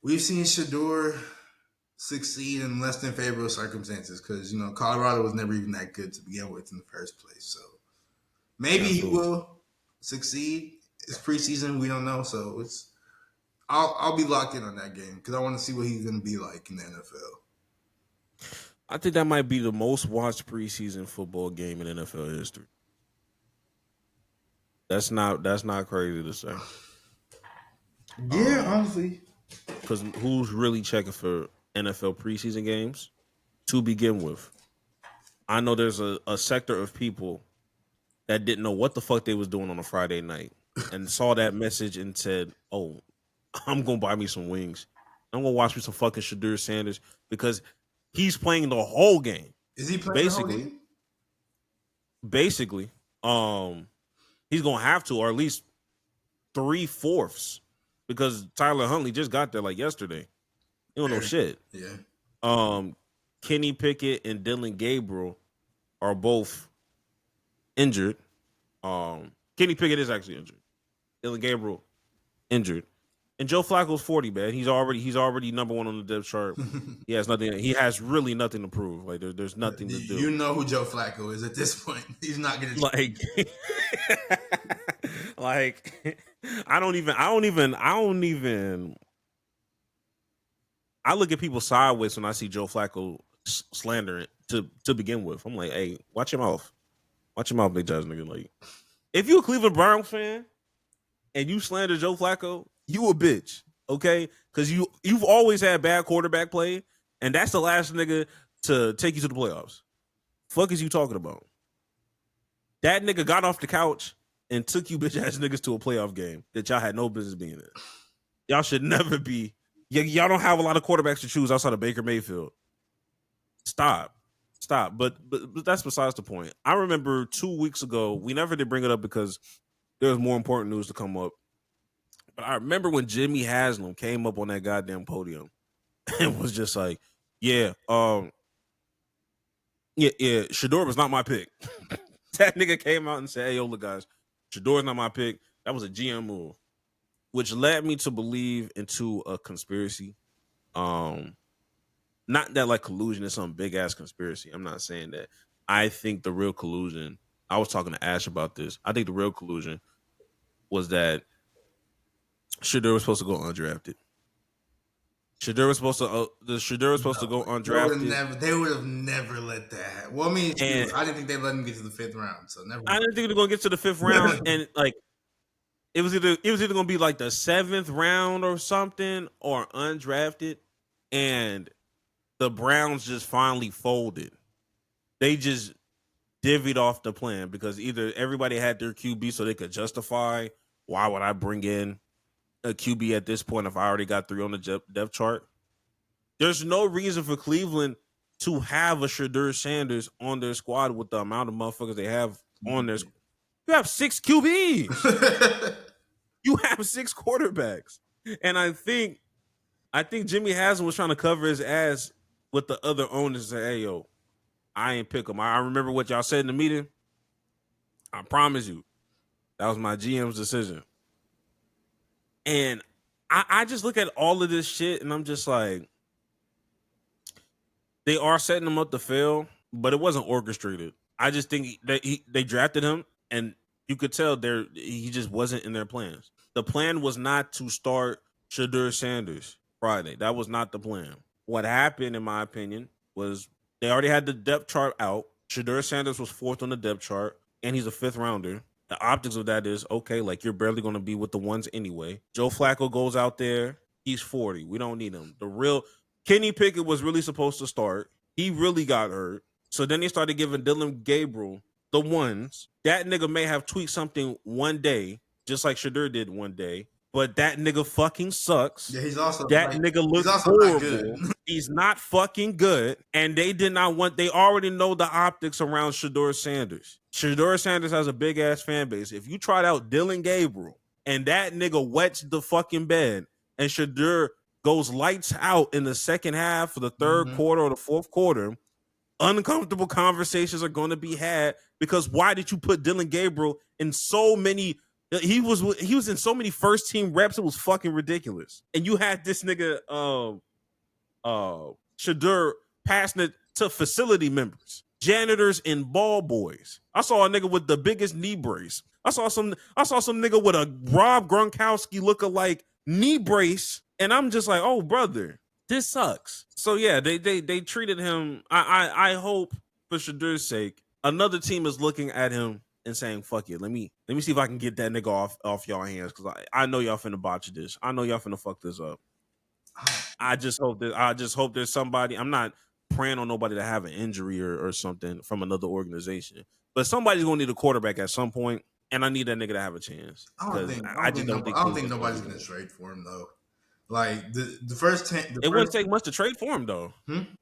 we've seen Shador succeed in less than favorable circumstances because, you know, Colorado was never even that good to begin with in the first place. So maybe he will succeed. It's preseason. We don't know. So I'll be locked in on that game because I want to see what he's going to be like in the NFL. I think that might be the most watched preseason football game in NFL history. That's not crazy to say. Yeah, honestly. Because who's really checking for NFL preseason games to begin with? I know there's a sector of people that didn't know what the fuck they was doing on a Friday night and saw that message and said, "Oh, I'm gonna buy me some wings. I'm gonna watch me some fucking Shador Sanders because he's playing the whole game." Is he playing the whole game? Basically, he's gonna have to, or at least 3/4, because Tyler Huntley just got there like yesterday. You don't know shit. Yeah. Kenny Pickett and Dylan Gabriel are both injured. Kenny Pickett is actually injured. Dylan Gabriel injured. And Joe Flacco's 40, man. He's already number one on the depth chart. He has nothing. He has really nothing to prove. Like there's nothing to do. You know who Joe Flacco is at this point. He's not gonna like I don't even. I look at people sideways when I see Joe Flacco slandering to begin with. I'm like, hey, watch your mouth. Watch your mouth, big judge nigga. Like, if you a Cleveland Browns fan and you slander Joe Flacco, you a bitch, okay? Because you've always had bad quarterback play, and that's the last nigga to take you to the playoffs. Fuck is you talking about? That nigga got off the couch and took you bitch ass niggas to a playoff game that y'all had no business being in. Y'all should never be. Y'all don't have a lot of quarterbacks to choose outside of Baker Mayfield. Stop. But that's besides the point. I remember 2 weeks ago, we never did bring it up because there was more important news to come up. But I remember when Jimmy Haslam came up on that goddamn podium and was just like, yeah, Shador was not my pick. That nigga came out and said, hey, yo, look, guys, Shador's not my pick. That was a GM move, which led me to believe into a conspiracy. Not that like collusion is some big ass conspiracy. I'm not saying that. I think the real collusion, I was talking to Ash about this. I think the real collusion was that Shador was supposed to go undrafted. Shador was supposed to go undrafted. They would have never let that happen. Well, I mean, I didn't think they let him get to the 5th round. So never. I didn't think they were going to get to the 5th round, and like it was either going to be like the 7th round or something, or undrafted, and the Browns just finally folded. They just divvied off the plan because either everybody had their QB so they could justify, why would I bring in a QB at this point if I already got 3 on the depth chart? There's no reason for Cleveland to have a Shador Sanders on their squad with the amount of motherfuckers they have on their squad. You have 6 QBs. You have 6 quarterbacks. And I think Jimmy Haslam was trying to cover his ass with the other owners and say, hey, yo, I ain't pick him. I remember what y'all said in the meeting. I promise you, that was my GM's decision. And I just look at all of this shit and I'm just like, they are setting him up to fail, but it wasn't orchestrated. I just think that they drafted him and you could tell he just wasn't in their plans. The plan was not to start Shador Sanders Friday. That was not the plan. What happened, in my opinion, was they already had the depth chart out. Shador Sanders was 4th on the depth chart, and he's a 5th rounder. The optics of that is, okay, like you're barely going to be with the ones anyway. Joe Flacco goes out there. He's 40. We don't need him. The real Kenny Pickett was really supposed to start. He really got hurt. So then they started giving Dylan Gabriel the ones. That nigga may have tweaked something one day, just like Shador did one day. But that nigga fucking sucks. Yeah, he's also nigga looks horrible. He's not fucking good. And they already know the optics around Shador Sanders. Shador Sanders has a big ass fan base. If you tried out Dylan Gabriel and that nigga wets the fucking bed and Shador goes lights out in the second half of the third quarter or the fourth quarter, Uncomfortable conversations are going to be had because why did you put Dylan Gabriel in so many? He was in so many first team reps. It was fucking ridiculous. And you had this nigga Shadur passing it to facility members, janitors, and ball boys. I saw a nigga with the biggest knee brace. I saw some nigga with a Rob Gronkowski lookalike knee brace, and I'm just like, oh brother, this sucks. So yeah, they treated him. I hope for Shadur's sake, another team is looking at him and saying, fuck it, let me see if I can get that nigga off y'all hands, because I know y'all finna botch this. I know y'all finna fuck this up. I just hope there's somebody. I'm not praying on nobody to have an injury or something from another organization, but somebody's gonna need a quarterback at some point, and I need that nigga to have a chance. I don't think nobody's gonna trade for him though. Like the first 10, it wouldn't take much to trade for him though.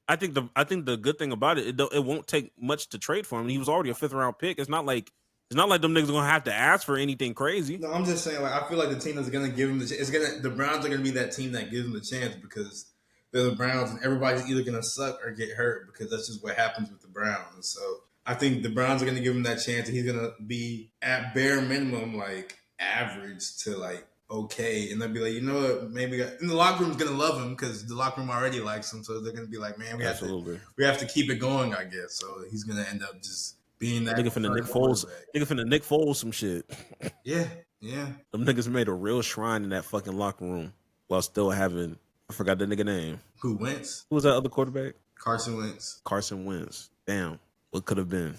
I think the good thing about it won't take much to trade for him. He was already a 5th round pick. It's not like them niggas gonna have to ask for anything crazy. No, I'm just saying, like, I feel like the team that's gonna give him the Browns are gonna be that team that gives him the chance because they're the Browns and everybody's either gonna suck or get hurt because that's just what happens with the Browns. So I think the Browns are gonna give him that chance and he's gonna be at bare minimum like average to like okay, and they'll be like, you know what, maybe and the locker room's gonna love him because the locker room already likes him, so they're gonna be like, man, we have to keep it going, I guess. So he's gonna end up just being that nigga finna Nick Foles some shit. Yeah. Them niggas made a real shrine in that fucking locker room while still having, I forgot the nigga name. Who, Wentz? Who was that other quarterback? Carson Wentz. Damn. What could have been?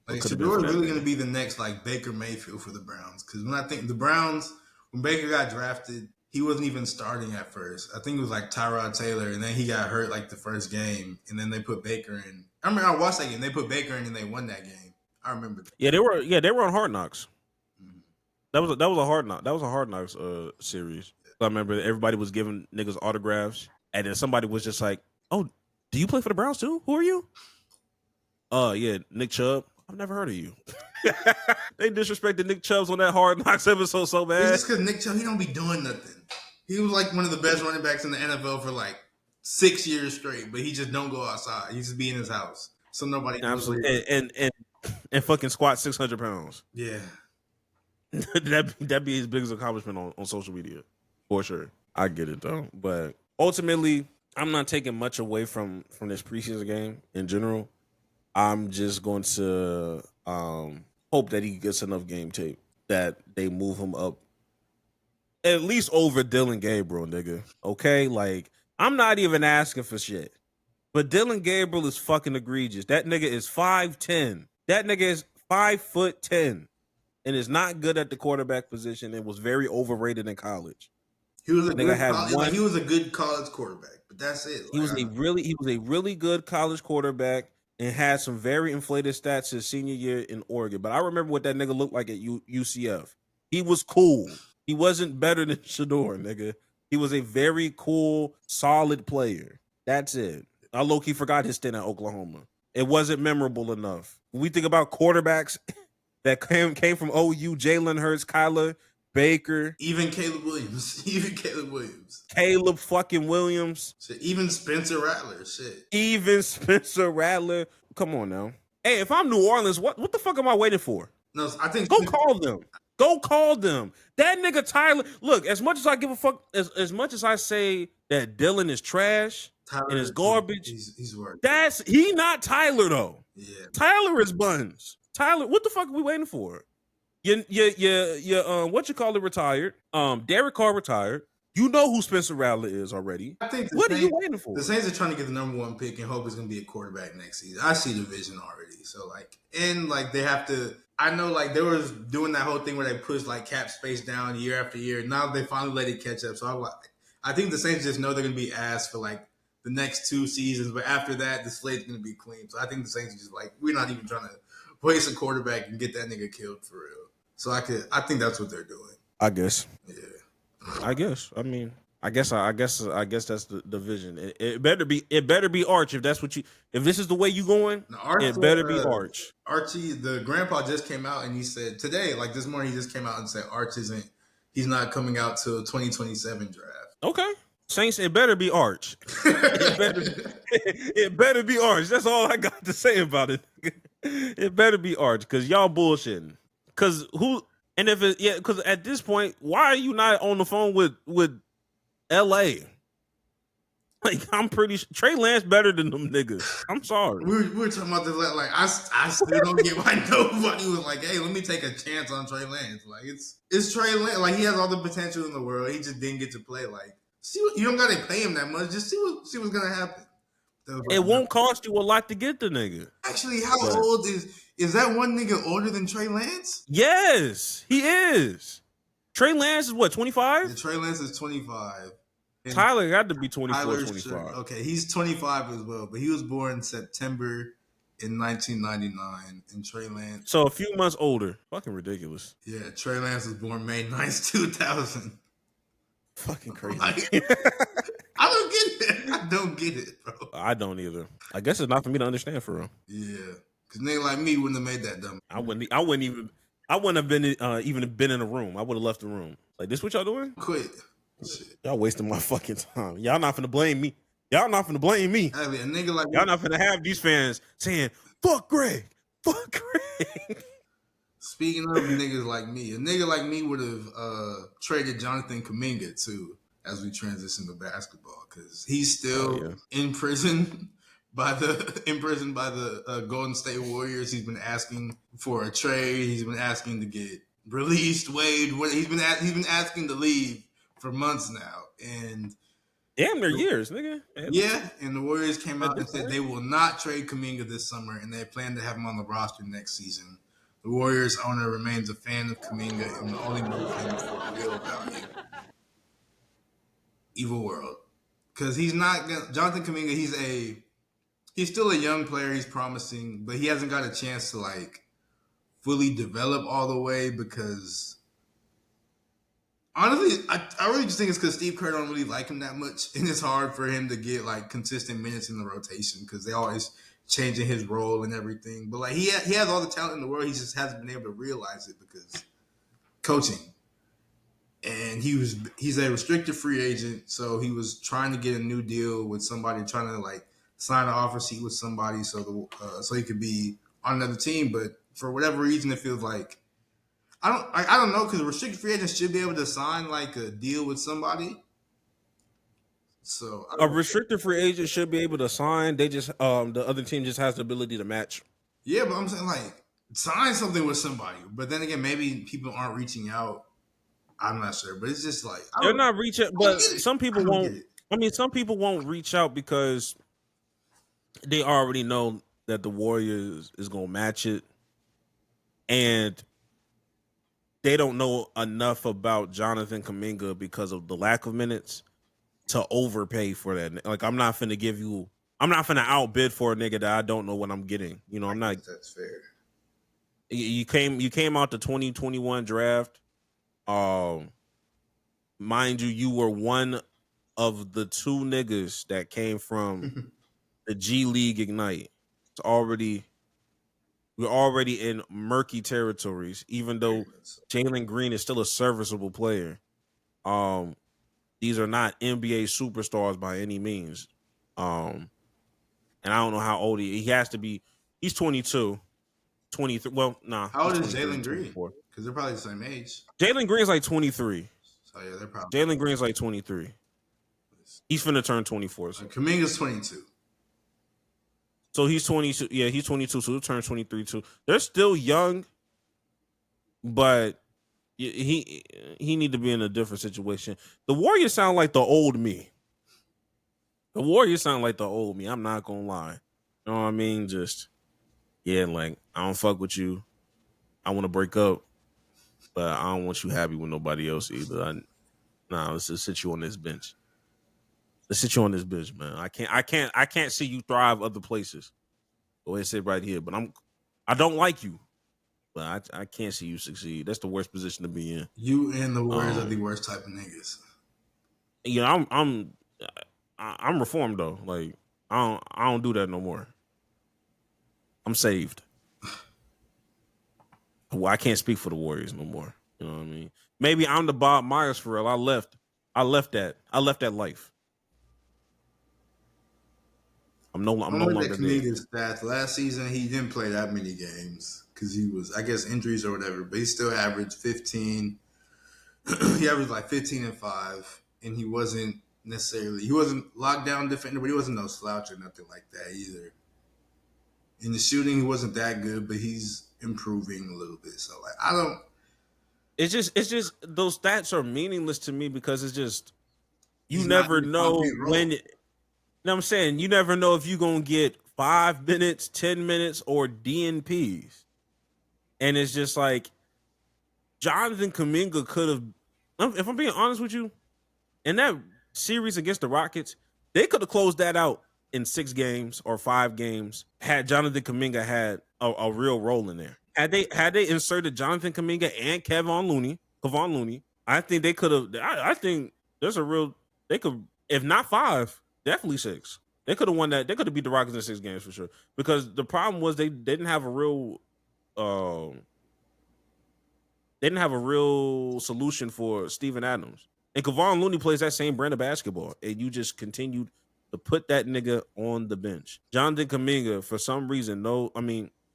Like, Shador is really going to be the next like Baker Mayfield for the Browns. Because when I think the Browns, when Baker got drafted, he wasn't even starting at first. I think it was like Tyrod Taylor, and then he got hurt like the first game, and then they put Baker in. I remember I watched that game. They put Baker in, and they won that game. I remember that. Yeah, they were on Hard Knocks. That was a Hard Knocks series. I remember everybody was giving niggas autographs, and then somebody was just like, "Oh, do you play for the Browns too? Who are you?" Yeah, Nick Chubb. I've never heard of you. They disrespected Nick Chubb's on that Hard Knocks episode so bad. It's just because Nick Chubb, he don't be doing nothing. He was like one of the best running backs in the NFL for like 6 years straight, but he just don't go outside. He just be in his house, so nobody knows. Absolutely, and fucking squat 600 pounds. Yeah, that'd be his biggest accomplishment on social media, for sure. I get it though, but ultimately, I'm not taking much away from this preseason game in general. I'm just going to hope that he gets enough game tape that they move him up at least over Dylan Gabriel, nigga. Okay, like I'm not even asking for shit, but Dylan Gabriel is fucking egregious. That nigga is 5'10". That nigga is 5'10", and is not good at the quarterback position and was very overrated in college. He was a good college quarterback, but that's it. Like, he was a really good college quarterback and had some very inflated stats his senior year in Oregon. But I remember what that nigga looked like at UCF. He was cool. He wasn't better than Shador, nigga. He was a very cool, solid player. That's it. I low-key forgot his stint at Oklahoma. It wasn't memorable enough. When we think about quarterbacks that came from OU, Jalen Hurts, Kyler Baker. Even Caleb Williams. Caleb fucking Williams. Shit, even Spencer Rattler. Come on now. Hey, if I'm New Orleans, what the fuck am I waiting for? No, I think Go call them. That nigga Tyler. Look, as much as I give a fuck, as much as I say that Dylan is trash and is garbage, he's worth. He not Tyler though. Yeah. Tyler is buns. Tyler, what the fuck are we waiting for? What you call it retired. Derek Carr retired. You know who Spencer Rattler is already. What are you waiting for? The Saints are trying to get the number 1 pick and hope it's going to be a quarterback next season. I see the vision already. So they have to. I know they was doing that whole thing where they pushed cap space down year after year. Now they finally let it catch up. So I think the Saints just know they're going to be asked for the next 2 seasons, but after that the slate's going to be clean. So I think the Saints are just we're not even trying to waste a quarterback and get that nigga killed for real. So I think that's what they're doing. I guess. Yeah. I guess. I mean, I guess that's the vision. It better be Arch if that's what you. If this is the way you going, it better be Arch. Archie, the grandpa just came out and he said today, this morning, he just came out and said Arch he's not coming out till 2027 draft. Okay. Saints, it better be Arch. It better be Arch. That's all I got to say about it. It better be Arch because y'all bullshitting. Because who? And if it, yeah, because at this point, why are you not on the phone with L.A.? Like, I'm pretty sure Trey Lance better than them niggas. I'm sorry. We were talking about this. Like, I still don't get why nobody was like, "Hey, let me take a chance on Trey Lance." Like, it's Trey Lance. Like, he has all the potential in the world. He just didn't get to play. Like, you don't gotta pay him that much. Just see what's gonna happen. It won't cost you a lot to get the nigga. Actually, how old is that one nigga older than Trey Lance? Yes, he is. Trey Lance is what, 25? Yeah, Trey Lance is 25. And Tyler got to be 24, Tyler's 25. Okay, he's 25 as well, but he was born in September in 1999, and Trey Lance. So a few months older. Fucking ridiculous. Yeah, Trey Lance was born May 9th, 2000. Fucking crazy. Like, I don't get it. I don't get it, bro. I don't either. I guess it's not for me to understand for real. Yeah, because nigga like me wouldn't have made that dumb. I wouldn't have been even been in a room. I would have left the room. Like, this what y'all doing? Quit. Shit. Y'all wasting my fucking time. Y'all not finna blame me. Y'all not finna blame me. I mean, a nigga like y'all not finna have these fans saying, fuck Greg. Fuck Greg. Speaking of niggas like me, a nigga like me would have traded Jonathan Kuminga too as we transition to basketball because he's still in prison by the Golden State Warriors. He's been asking for a trade. He's been asking to get released, waived. He's been asking to leave for months now, and damn, they're years, nigga. Yeah, and the Warriors came out and said they will not trade Kuminga this summer, and they plan to have him on the roster next season. The Warriors owner remains a fan of Kuminga and will only move him for real value. Evil world, because he's not Jonathan Kuminga. He's still a young player. He's promising, but he hasn't got a chance to like fully develop all the way because. Honestly, I really just think it's because Steve Kerr don't really like him that much, and it's hard for him to get like consistent minutes in the rotation because they always changing his role and everything. But like he has all the talent in the world, he just hasn't been able to realize it because coaching. And he's a restricted free agent, so he was trying to get a new deal with somebody, trying to like sign an offer sheet with somebody so he could be on another team. But for whatever reason, it feels like. I don't know because restricted free agents should be able to sign like a deal with somebody. So a restricted free agent should be able to sign. They just the other team just has the ability to match. Yeah, but I'm saying like sign something with somebody. But then again, maybe people aren't reaching out. I'm not sure, but it's just like they're not reaching. But some people won't. I mean, some people won't reach out because they already know that the Warriors is gonna match it, and they don't know enough about Jonathan Kuminga because of the lack of minutes to overpay for that. Like, I'm not finna outbid for a nigga that I don't know what I'm getting. You know, I'm not. That's fair. You came out the 2021 draft. Mind you were one of the two niggas that came from the G League Ignite. We're already in murky territories, even though Jalen Green is still a serviceable player. These are not NBA superstars by any means. And I don't know how old he has to be. He's 22, 23. Well, nah. How old is Jalen Green? Because they're probably the same age. Jalen Green's like 23. So yeah, they're probably. Jalen Green's like 23. He's finna turn 24. So. Kuminga's 22. So he's 22. Yeah, he's 22. So he'll turn 23 too. They're still young, but he need to be in a different situation. The Warriors sound like the old me. I'm not gonna lie. You know what I mean? Just like I don't fuck with you. I want to break up, but I don't want you happy with nobody else either. Let's just sit you on this bench. Let's sit you on this bench, man. I can't see you thrive other places. Go ahead and sit right here. But I don't like you. But I can't see you succeed. That's the worst position to be in. You and the Warriors are the worst type of niggas. You know, I'm reformed though. Like I don't do that no more. I'm saved. Well, I can't speak for the Warriors no more. You know what I mean? Maybe I'm the Bob Myers for real. I left that life. I'm no I'm looking at longer there. Kaminga's stats. Last season, he didn't play that many games because he was, I guess, injuries or whatever. But he still averaged 15. He averaged like 15 and 5, and he wasn't lockdown defender, but he wasn't no slouch or nothing like that either. In the shooting, he wasn't that good, but he's improving a little bit. So like, I don't. It's just those stats are meaningless to me because it's just you He's not never in a know concrete role. when. You know what I'm saying? You never know if you're gonna get 5 minutes, 10 minutes, or DNPs, and it's just like Jonathan Kuminga could have. If I'm being honest with you, in that series against the Rockets, they could have closed that out in 6 games or 5 games had Jonathan Kuminga had a real role in there. Had they inserted Jonathan Kuminga and Kevon Looney, I think they could have. I think there's a real. They could, if not 5, definitely 6. They could have won that. They could have beat the Rockets in 6 games for sure. Because the problem was they didn't have a real. They didn't have a real solution for Steven Adams. And Kevon Looney plays that same brand of basketball. And you just continued to put that nigga on the bench. Jonathan Kuminga, for some reason,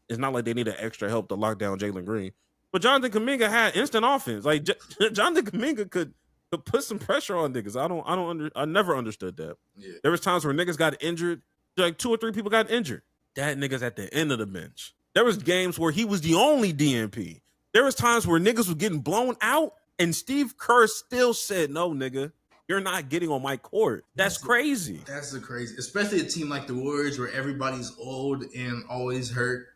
it's not like they needed extra help to lock down Jalen Green. But Jonathan Kuminga had instant offense. Like Jonathan Kuminga could put some pressure on niggas. I never understood that. Yeah. There was times where niggas got injured. Like 2 or 3 people got injured. That nigga's at the end of the bench. There was games where he was the only DNP. There was times where niggas was getting blown out, and Steve Kerr still said, "No, nigga, you're not getting on my court." That's crazy. That's the crazy, especially a team like the Warriors where everybody's old and always hurt.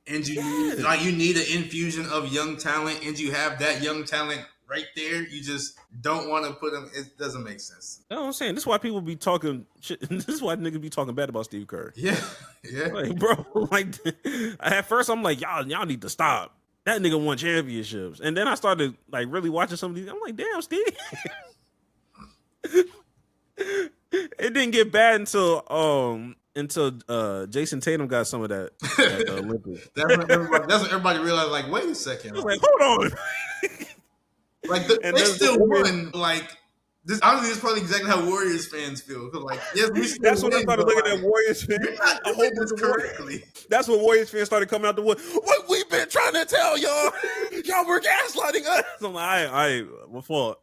You need an infusion of young talent, and you have that young talent right there. You just don't want to put them. It doesn't make sense. You know what I'm saying? This is why people be talking shit. This is why niggas be talking bad about Steve Kerr. Yeah. Like, bro, like at first I'm like, y'all need to stop. That nigga won championships. And then I started like really watching some of these. I'm like, damn, Steve. It didn't get bad until Jason Tatum got some of that at the Olympics. That's when everybody realized, like, wait a second. I was like, hold on. Like they still won. Like this, honestly, it's probably exactly how Warriors fans feel. Like, yes, we still that's win, when I started looking at Warriors fans. I hope it's correctly. That's when Warriors fans started coming out the wood. What we've been trying to tell y'all, y'all were gaslighting us. I'm like, I what fault?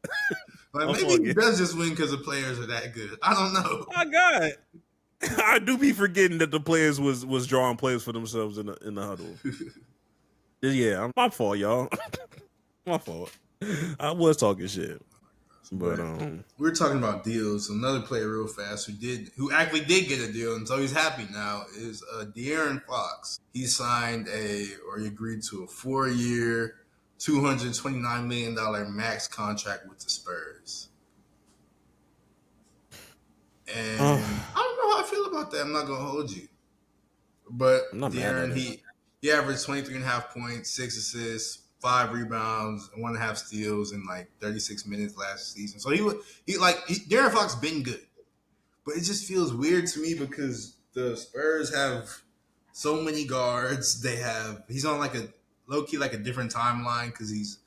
Like maybe he does just win because the players are that good. I don't know. My God, I do be forgetting that the players was drawing plays for themselves in the huddle. Yeah, my fault, y'all. My fault. I was talking shit, but we were talking about deals. Another player, real fast, who actually did get a deal, and so he's happy now. Is De'Aaron Fox. He signed he agreed to a 4-year, $229 million max contract with the Spurs. And I don't know how I feel about that. I'm not gonna hold you, but De'Aaron, he averaged 23.5 points, 6 assists, 5 rebounds, 1.5 steals in like 36 minutes last season. So De'Aaron Fox been good, but it just feels weird to me because the Spurs have so many guards. He's on like a low key like a different timeline because he's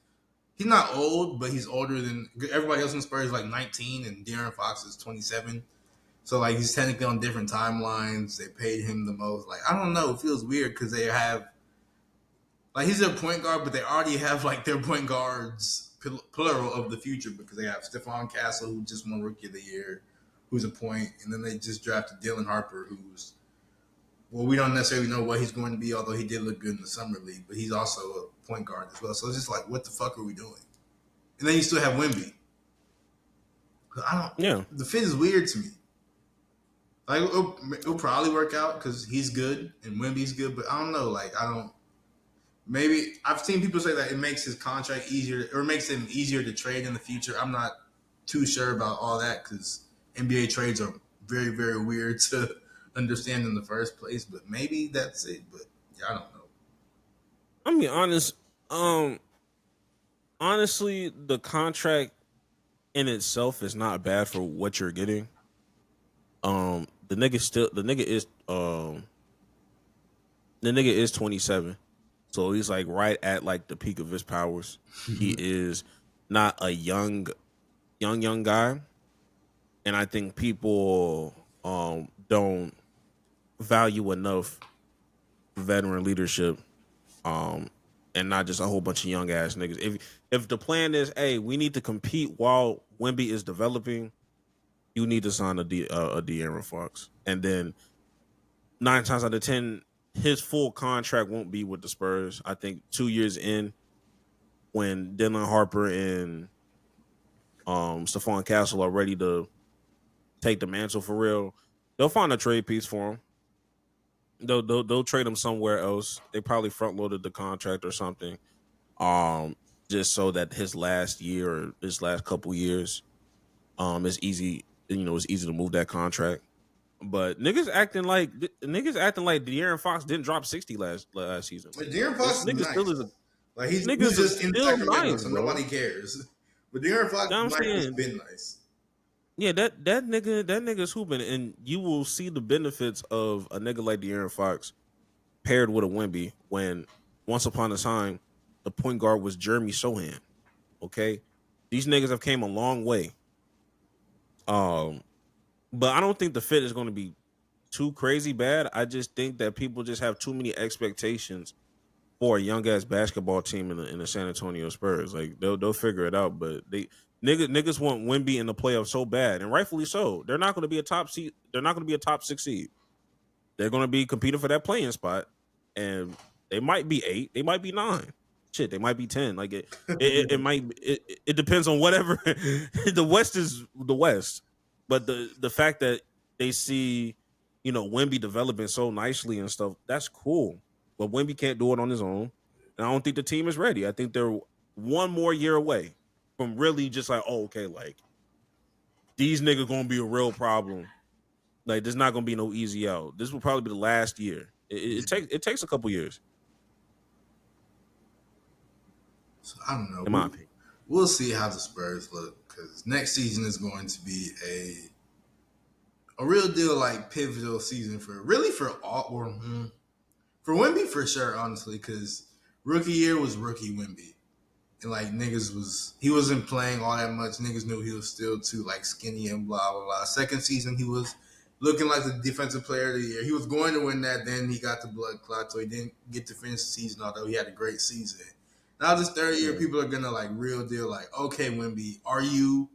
not old, but he's older than everybody else in the Spurs. Like 19, and De'Aaron Fox is 27. So like he's technically on different timelines. They paid him the most. Like I don't know, it feels weird because they have. Like he's their point guard, but they already have like their point guards plural of the future because they have Stephon Castle, who just won Rookie of the Year, who's a point, and then they just drafted Dylan Harper, we don't necessarily know what he's going to be, although he did look good in the summer league, but he's also a point guard as well. So it's just like, what the fuck are we doing? And then you still have Wemby. The fit is weird to me. Like it'll probably work out because he's good and Wemby's good, but I don't know. Like maybe I've seen people say that it makes his contract easier or makes him easier to trade in the future. I'm not too sure about all that because NBA trades are very, very weird to understand in the first place. But maybe that's it. But yeah, I don't know. I'm being honest. Honestly, the contract in itself is not bad for what you're getting. The nigga is 27. So he's like right at like the peak of his powers. He is not a young guy. And I think people don't value enough veteran leadership, and not just a whole bunch of young ass niggas. If the plan is, hey, we need to compete while Wemby is developing, you need to sign a De'Aaron Fox, and then 9 times out of 10, his full contract won't be with the Spurs. I think 2 years in, when Dylan Harper and Stephon Castle are ready to take the mantle for real, they'll find a trade piece for him. They'll trade him somewhere else. They probably front loaded the contract or something, just so that his last year or his last couple years, is easy. It's easy to move that contract. But niggas acting like De'Aaron Fox didn't drop 60 last season. But De'Aaron Fox is nice. Still is like he's niggas just in Sacramento, nice, so bro. nobody cares. But De'Aaron Fox has been nice. Yeah, that nigga's hooping, and you will see the benefits of a nigga like De'Aaron Fox paired with a Wemby when once upon a time the point guard was Jeremy Sohan. Okay, these niggas have came a long way. But I don't think the fit is going to be too crazy bad. I just think that people just have too many expectations for a young ass basketball team in the San Antonio Spurs. Like they'll figure it out, but niggas want Wemby in the playoffs so bad, and rightfully so. They're not going to be a top seed. They're not going to be a top 6 seed. They're going to be competing for that playing spot, and they might be 8. They might be 9. Shit, they might be 10. Like it depends on whatever. The West is the West, but the fact that they see, Wemby developing so nicely and stuff, that's cool. But Wemby can't do it on his own, and I don't think the team is ready. I think they're one more year away from really just like, oh, okay, like these niggas gonna be a real problem. Like there's not gonna be no easy out. This will probably be the last year. It takes a couple years. So I don't know. In my opinion. We'll see how the Spurs look, because next season is going to be a real deal, like pivotal season for Wemby for sure, honestly, because rookie year was rookie Wemby. And like he wasn't playing all that much. Niggas knew he was still too like skinny and blah blah blah. Second season he was looking like the defensive player of the year. He was going to win that. Then he got the blood clot, so he didn't get to finish the season. Although he had a great season. Now this third year, people are gonna like real deal like, okay, Wemby, are you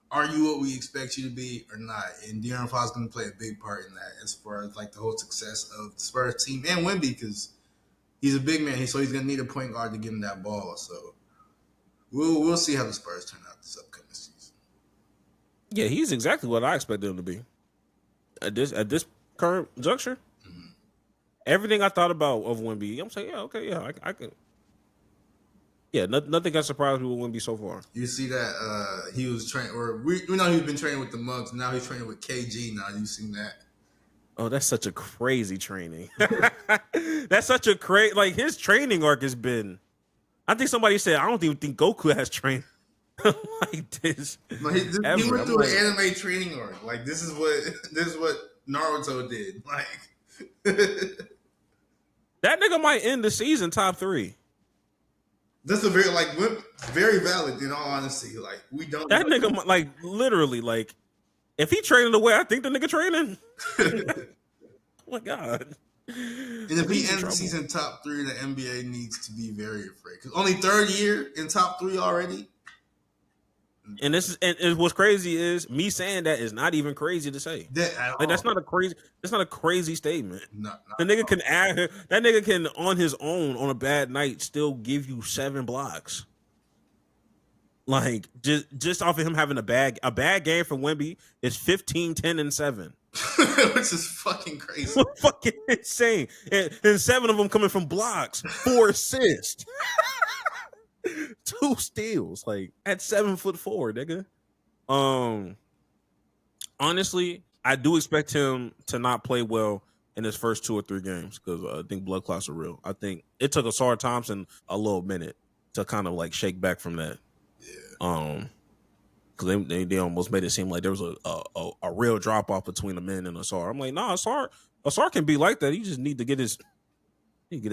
what we expect you to be or not? And De'Aaron Fox is gonna play a big part in that as far as like the whole success of the Spurs team and Wemby, because he's a big man, so he's gonna need a point guard to give him that ball. So. We'll see how the Spurs turn out this upcoming season. Yeah, he's exactly what I expected him to be. At this current juncture, everything I thought about of Wemby, I'm saying, yeah, okay, yeah, I can. Yeah, nothing can surprise me with Wemby so far. You see that he was training, or we know he's been training with the Mugs. Now he's training with KG. Now you seen that? Oh, that's such a crazy training. That's such a crazy. Like his training arc has been. I think somebody said, I don't even think Goku has trained like this. No, he went through an anime training arc. Like this is what Naruto did. Like that nigga might end the season top 3. That's a very valid. In all honesty, like we don't. That nigga like literally like if he training the way I think the nigga training. Oh my god. And if he ends the season top 3, the NBA needs to be very afraid. Because only third year in top 3 already. And what's crazy is me saying that is not even crazy to say. That's not a crazy statement. The nigga can that nigga can on his own on a bad night still give you 7 blocks. Like just off of him having a bad game for Wemby is 15, 10, and 7. Which is fucking crazy. Fucking insane. And 7 of them coming from blocks, 4 assists, 2 steals. Like at 7'4", nigga. Honestly, I do expect him to not play well in his first 2 or 3 games because I think blood clots are real. I think it took Asar Thompson a little minute to kind of like shake back from that. Yeah. Because they almost made it seem like there was a real drop off between the men and Asar. I'm like, nah, Asar can be like that. He just need to get his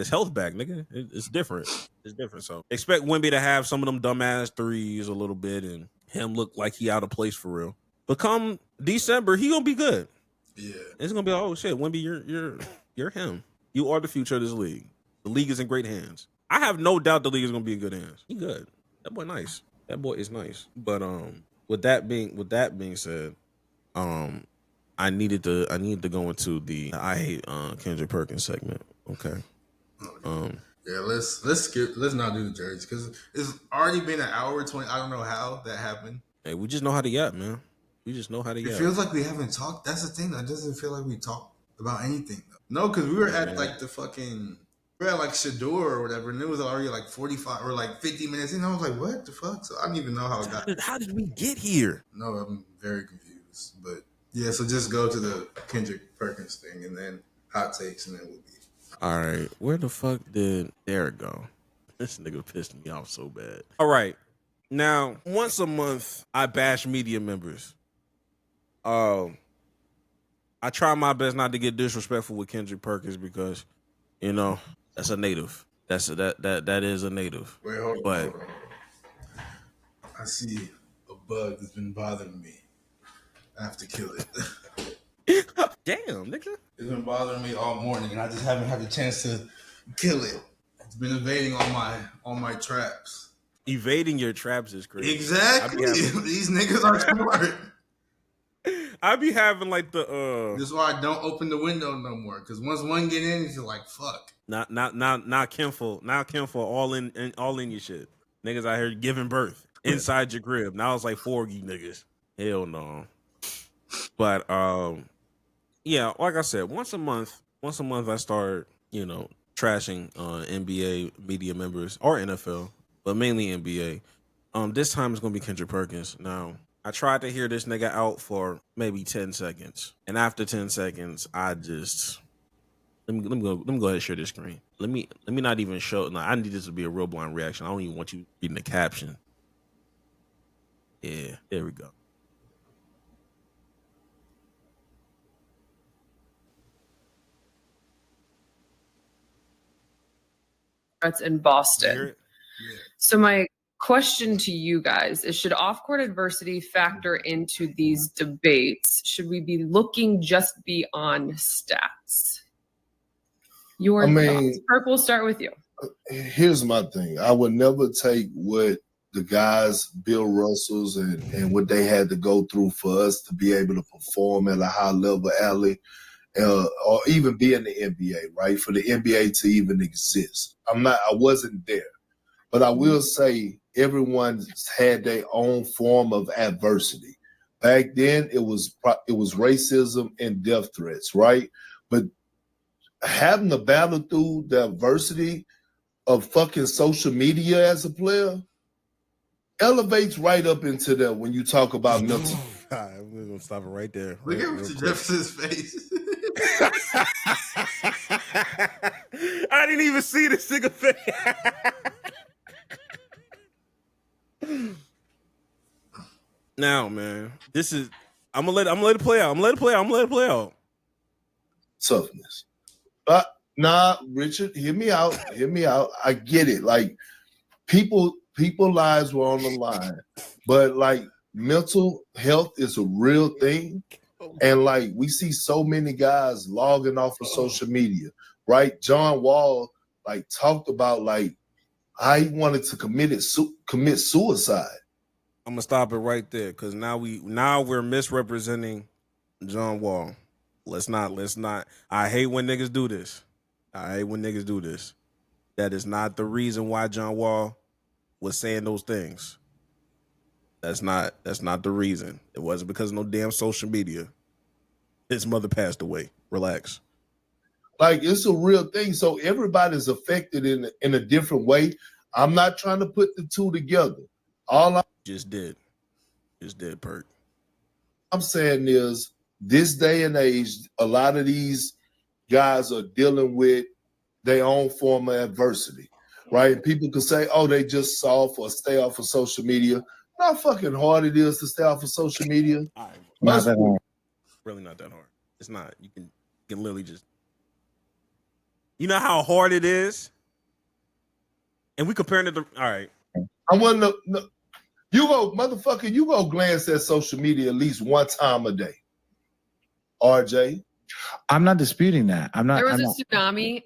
health back, nigga. It's different. It's different. So expect Wemby to have some of them dumbass threes a little bit and him look like he out of place for real. But come December, he gonna be good. Yeah. It's gonna be like, oh shit, Wemby, you're him. You are the future of this league. The league is in great hands. I have no doubt the league is gonna be in good hands. He good. That boy nice. That boy is nice. But with that being said, I needed to go into the I hate Kendrick Perkins segment. Okay. Yeah, let's not do the jerseys because it's already been an hour 20. I don't know how that happened. Hey, we just know how to yap, man. We just know how to It yap. feels like we haven't talked. That's the thing. It doesn't feel like we talked about anything. No, because we were at like the fucking. We were at like Shador or whatever, and it was already like 45 or like 50 minutes in. I was like, what the fuck? So I don't even know how it got. How did we get here? No, I'm very confused. But yeah, so just go to the Kendrick Perkins thing and then hot takes, and then we'll be. All right, where the fuck did there it go? This nigga pissed me off so bad. All right, now once a month I bash media members. I try my best not to get disrespectful with Kendrick Perkins because, you know, that's a native. That is a native. Wait, hold on. But Hold on. I see a bug that's been bothering me. I have to kill it. damn, nigga. It's been bothering me all morning, and I just haven't had the chance to kill it. It's been evading all my traps. Evading your traps is crazy. Exactly. These niggas are smart. I be having like the This is why I don't open the window no more. Because once one get in, it's like fuck. Not kinful. Now kinful all in your shit. Niggas out here giving birth inside your crib. Now it's like 4 of you niggas. Hell no. But yeah, like I said, once a month I start, trashing NBA media members or NFL, but mainly NBA. This time it's gonna be Kendrick Perkins. Now, I tried to hear this nigga out for maybe 10 seconds. And after 10 seconds, I just let me go ahead and share this screen. Let me not even show. No, I need this to be a real blind reaction. I don't even want you reading the caption. Yeah, there we go. In Boston. So my question to you guys is, should off-court adversity factor into these debates? Should we be looking just beyond stats? Thoughts. Perk, we'll start with you. Here's my thing. I would never take what the guys, Bill Russells, and what they had to go through for us to be able to perform at a high level, Allie, or even be in the NBA, right? For the NBA to even exist. I wasn't there. But I will say everyone's had their own form of adversity. Back then, it was racism and death threats, right? But having to battle through the adversity of fucking social media as a player elevates right up into that when you talk about mental. We're going to stop it right there. Look at Richard Jefferson's face. I didn't even see this nigga face. Now, man, this is I'm gonna let it play out. Toughness. Nah, Richard, hear me out. I get it. Like people lives were on the line, but like mental health is a real thing. And like we see so many guys logging off of social media, right? John Wall like talked about like how he wanted to commit suicide. I'm gonna stop it right there because now we're misrepresenting John Wall. Let's not. I hate when niggas do this. That is not the reason why John Wall was saying those things. That's not the reason. It wasn't because of no damn social media. His mother passed away. Relax. Like it's a real thing. So everybody's affected in a different way. I'm not trying to put the two together. All I just did, Perk. I'm saying is this day and age, a lot of these guys are dealing with their own form of adversity, right? And people can say, oh, they just soft or stay off of social media. How fucking hard it is to stay off of social media. Not that hard. Really not that hard. It's not. You can literally just. You know how hard it is? And we comparing it to. All right. I want to know. You go glance at social media at least one time a day. RJ. I'm not disputing that. There was a tsunami.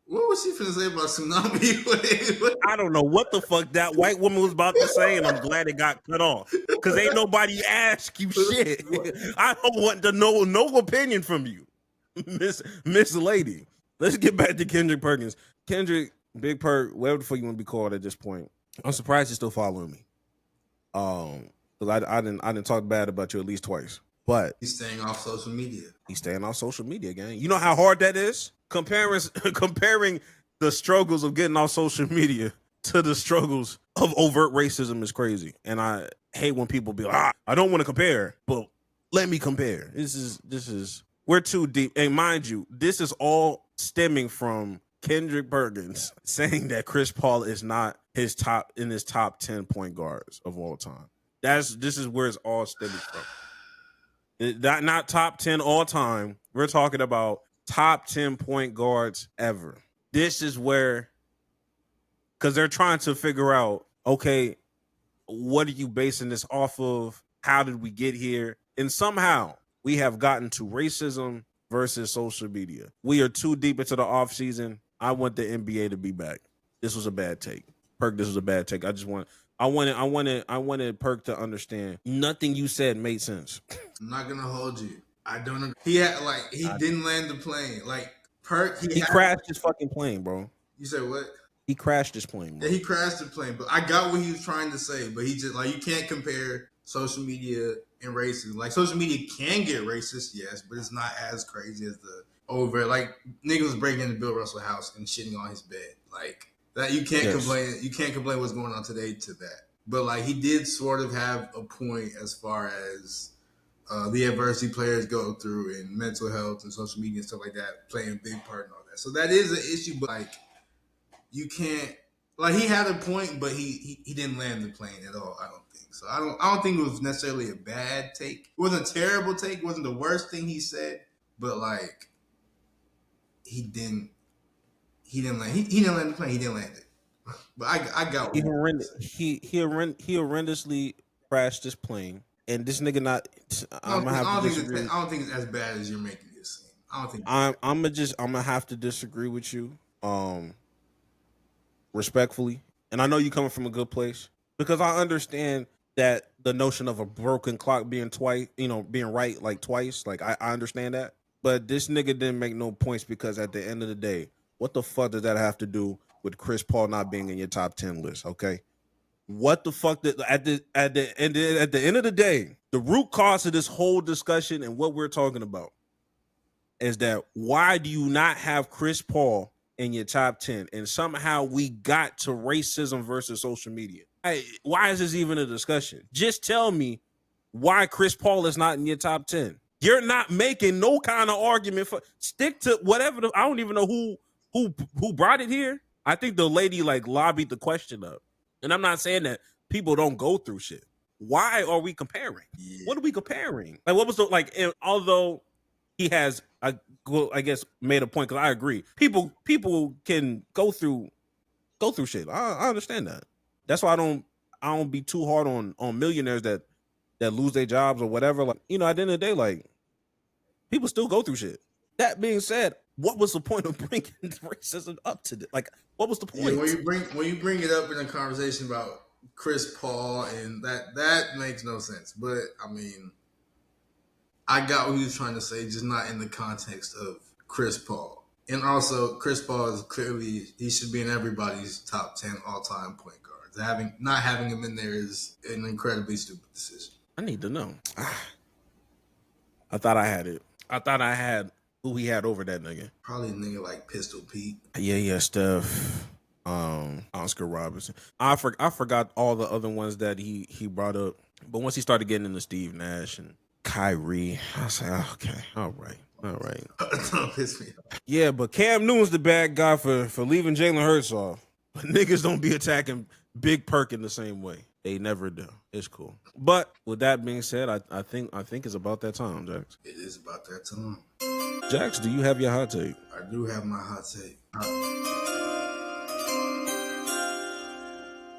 What was she finna say about tsunami? I don't know what the fuck that white woman was about to say, and I'm glad it got cut off. Because ain't nobody ask you shit. I don't want to know no opinion from you, Miss Lady. Let's get back to Kendrick Perkins. Kendrick, Big Perk, whatever the fuck you want to be called at this point. I'm surprised you're still following me. Because I didn't talk bad about you at least twice. But he's staying off social media. He's staying off social media, gang. You know how hard that is? Comparing the struggles of getting off social media to the struggles of overt racism is crazy. And I hate when people be like, I don't want to compare, but let me compare. This is we're too deep. And mind you, this is all stemming from Kendrick Perkins saying that Chris Paul is not his top 10 point guards of all time. This is where it's all stemming from. Not top 10 all time. We're talking about top 10 point guards ever. This is where, because they're trying to figure out, okay, what are you basing this off of? How did we get here? And somehow we have gotten to racism versus social media. We are too deep into the offseason. I want the NBA to be back. This was a bad take. Perk, this was a bad take. I wanted Perk to understand. Nothing you said made sense. I'm not gonna hold you. I don't know. He didn't land the plane. Like Perk, he crashed his fucking plane, bro. You said what? He crashed his plane, bro. Yeah, he crashed the plane. But I got what he was trying to say. But he just you can't compare social media and racism. Like social media can get racist, yes, but it's not as crazy as the niggas was breaking into Bill Russell's house and shitting on his bed. Like that you can't complain. You can't complain what's going on today to that. But he did sort of have a point as far as the adversity players go through and mental health and social media and stuff like that playing a big part in all that. So that is an issue, but you can't he had a point, but he didn't land the plane at all, I don't think. So I don't think it was necessarily a bad take. It wasn't a terrible take, it wasn't the worst thing he said, but he didn't land the plane, he didn't land it. But I got he horrendously crashed his plane. And this nigga I don't think it's as bad as you're making it seem. I don't think I'm gonna have to disagree with you, respectfully. And I know you coming from a good place because I understand that the notion of a broken clock being being right twice. I understand that, but this nigga didn't make no points because at the end of the day, what the fuck does that have to do with Chris Paul not being in your top 10 list? Okay. What the fuck? At the end of the day, the root cause of this whole discussion and what we're talking about is that why do you not have Chris Paul in your top 10? And somehow we got to racism versus social media. Why is this even a discussion? Just tell me why Chris Paul is not in your top 10. You're not making no kind of argument for. Stick to whatever. I don't even know who brought it here. I think the lady lobbied the question up. And I'm not saying that people don't go through shit. Why are we comparing? Yeah. What are we comparing? What was and although he has, I guess, made a point, because I agree. People can go through shit. I understand that. That's why I don't be too hard on millionaires that lose their jobs or whatever. At the end of the day, people still go through shit. That being said, what was the point of bringing racism up to this? What was the point? Yeah, when you bring it up in a conversation about Chris Paul and that makes no sense. But I mean, I got what he was trying to say, just not in the context of Chris Paul. And also, Chris Paul is clearly, he should be in everybody's top 10 all-time point guards. Not having him in there is an incredibly stupid decision. I need to know. I thought I had it. I thought I had who he had over that nigga. Probably a nigga like Pistol Pete. Yeah, Steph. Oscar Robertson. I forgot all the other ones that he brought up. But once he started getting into Steve Nash and Kyrie, I was like, oh, okay, all right. Don't piss me off. Yeah, but Cam Newton's the bad guy for leaving Jalen Hurts off. But niggas don't be attacking Big Perk in the same way. They never do. It's cool. But with that being said, I think it's about that time, Jax. It is about that time. Jax, do you have your hot take? I do have my hot take.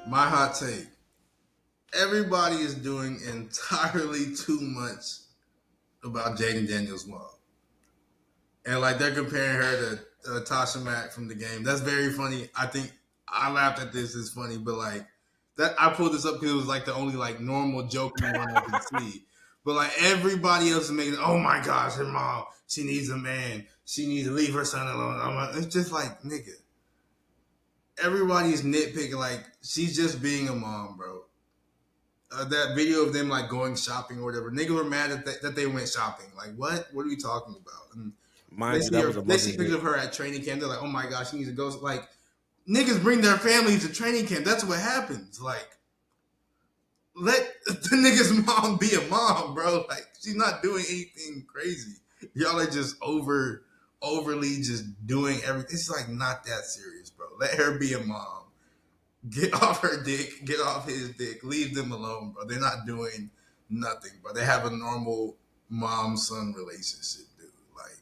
My hot take. Everybody is doing entirely too much about Jaden Daniels' mom, and like they're comparing her to Tasha Mack from the game. That's very funny. I think I laughed at this. It's funny, but like that, I pulled this up because it was like the only like normal joking one I could see. But like everybody else is making, oh my gosh, her mom, she needs a man. She needs to leave her son alone. It's just like, nigga. Everybody's nitpicking, like, she's just being a mom, bro. That video of them like going shopping or whatever, niggas were mad that they went shopping. Like, what? What are we talking about? And they see pictures of her at training camp. They're like, oh my gosh, she needs to go. Like, niggas bring their families to training camp. That's what happens. Like, let the nigga's mom be a mom, bro. Like, she's not doing anything crazy. Y'all are just overly just doing everything. It's like not that serious, bro. Let her be a mom. Get off her dick. Get off his dick. Leave them alone, bro. They're not doing nothing, bro. They have a normal mom-son relationship, dude. Like,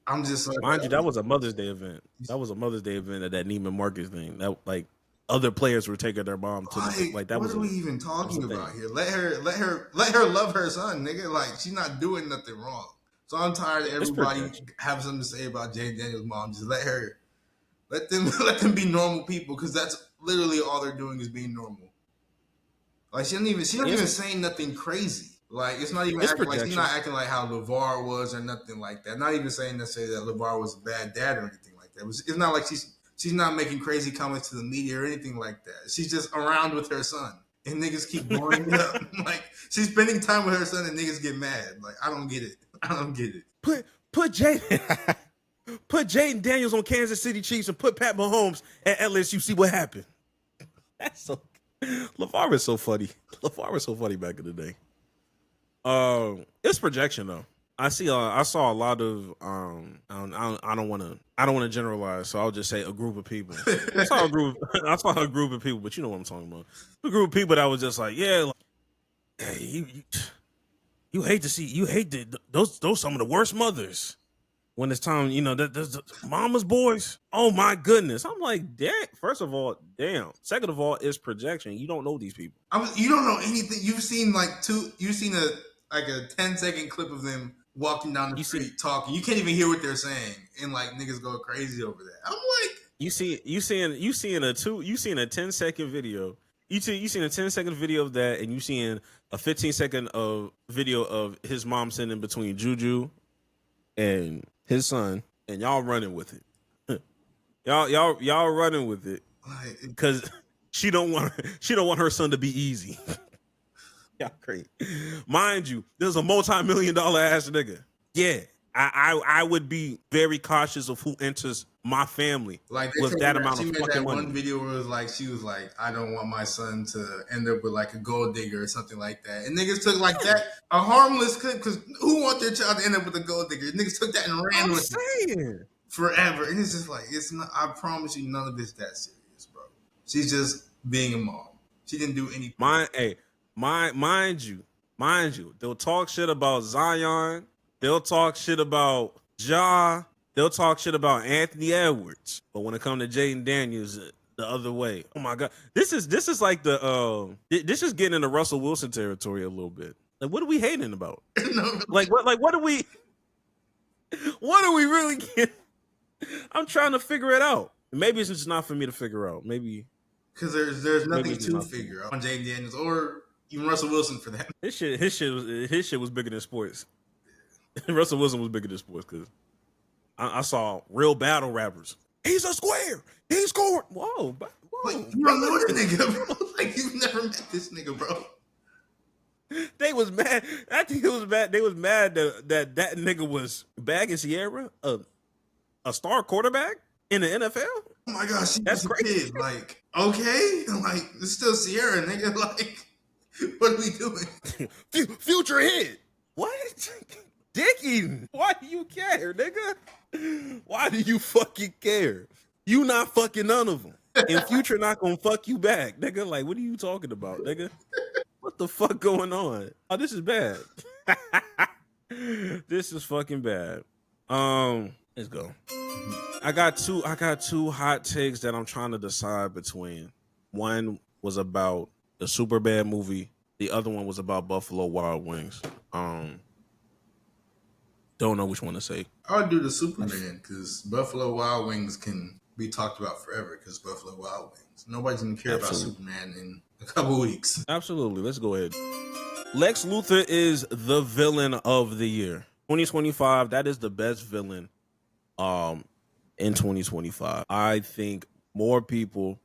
I'm just like, mind you, that was a Mother's Day event. That was a Mother's Day event at that Neiman Marcus thing. That like other players were taking their mom to like that. What are we even talking about here? Let her love her son, nigga. Like, she's not doing nothing wrong. So I'm tired of everybody having something to say about Jaden Daniels' mom. Just let them be normal people, because that's literally all they're doing is being normal. Like, she's not even saying nothing crazy. Like, it's not even acting like, she's not acting like how LeVar was or nothing like that. Not even saying necessarily that LeVar was a bad dad or anything like that. It's not like she's not making crazy comments to the media or anything like that. She's just around with her son, and niggas keep blowing it up. Like, she's spending time with her son, and niggas get mad. Like, I don't get it. Put Jaden Daniels on Kansas City Chiefs and put Pat Mahomes at LSU. See what happened. That's so. LeVar is so funny. LeVar was so funny back in the day. It's projection though. I saw a lot of I don't want to generalize, so I'll just say a group of people. I saw a group of people, but you know what I'm talking about. A group of people that was just like, yeah, like, hey, you hate those some of the worst mothers. When it's time, you know, there's mama's boys. Oh my goodness. I'm like, damn. First of all, damn. Second of all, it's projection. You don't know these people. You don't know anything. You've seen a 10-second clip of them walking down the street talking. You can't even hear what they're saying, and like niggas go crazy over that. I'm like, you seeing a 10-second video. You seen a 10-second video of that, and you seeing a 15-second of video of his mom sitting in between Juju and his son, and y'all running with it. y'all running with it because she don't want her son to be easy. Y'all crazy. Mind you, this is a multi-million-dollar ass nigga. Yeah, I would be very cautious of who enters my family with that amount of fucking money. She made that one video where it was she was like, I don't want my son to end up with like a gold digger or something like that. And niggas took like that, a harmless clip, because who want their child to end up with a gold digger? Niggas took that and ran with it forever. And it's just like, it's not, I promise you, none of it's that serious, bro. She's just being a mom. She didn't do anything. Mind you, they'll talk shit about Zion. They'll talk shit about Ja. They'll talk shit about Anthony Edwards. But when it comes to Jaden Daniels, the other way. Oh my God. This is like this is getting into Russell Wilson territory a little bit. Like, what are we hating about? What are we really getting? I'm trying to figure it out. Maybe it's just not for me to figure out. Maybe because there's nothing to figure out on Jaden Daniels or even Russell Wilson for that. His shit was bigger than sports. Russell Wilson was bigger than sports because I saw real battle rappers. He's a square. He scored. Whoa. Like, you don't know that nigga, bro. Like, you've never met this nigga, bro. They was mad. I think it was mad. They was mad that nigga was bagging Sierra, a star quarterback in the NFL. Oh my gosh, that's crazy. Kid. Like, okay, like it's still Sierra, nigga. Like, what are we doing? Future hit. What? Dick eating. Why do you care, nigga? Why do you fucking care? You not fucking none of them. And Future not gonna fuck you back, nigga. Like, what are you talking about, nigga? What the fuck going on? Oh, this is bad. This is fucking bad. Let's go. I got two hot takes that I'm trying to decide between. One was about the Superbad movie. The other one was about Buffalo Wild Wings. don't know which one to say. I would do the Superman because Buffalo Wild Wings can be talked about forever because Buffalo Wild Wings. Nobody's gonna care about Superman in a couple weeks. Absolutely. Let's go ahead. Lex Luthor is the villain of the year. 2025, that is the best villain in 2025. I think more people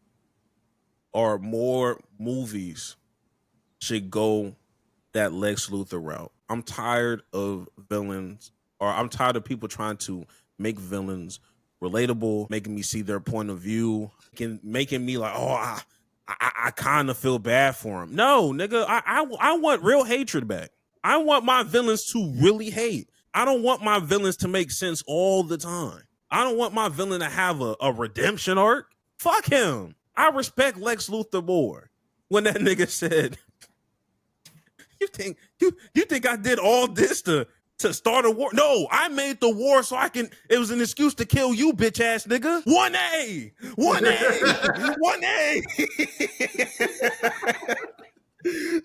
or more movies should go that Lex Luthor route. I'm tired of villains, or I'm tired of people trying to make villains relatable, making me see their point of view, making me like, oh, I kind of feel bad for him. No, nigga, I want real hatred back. I want my villains to really hate. I don't want my villains to make sense all the time. I don't want my villain to have a redemption arc. Fuck him. I respect Lex Luthor more. When that nigga said, you think I did all this to start a war? No, I made the war so I can. It was an excuse to kill you, bitch ass nigga. 1A.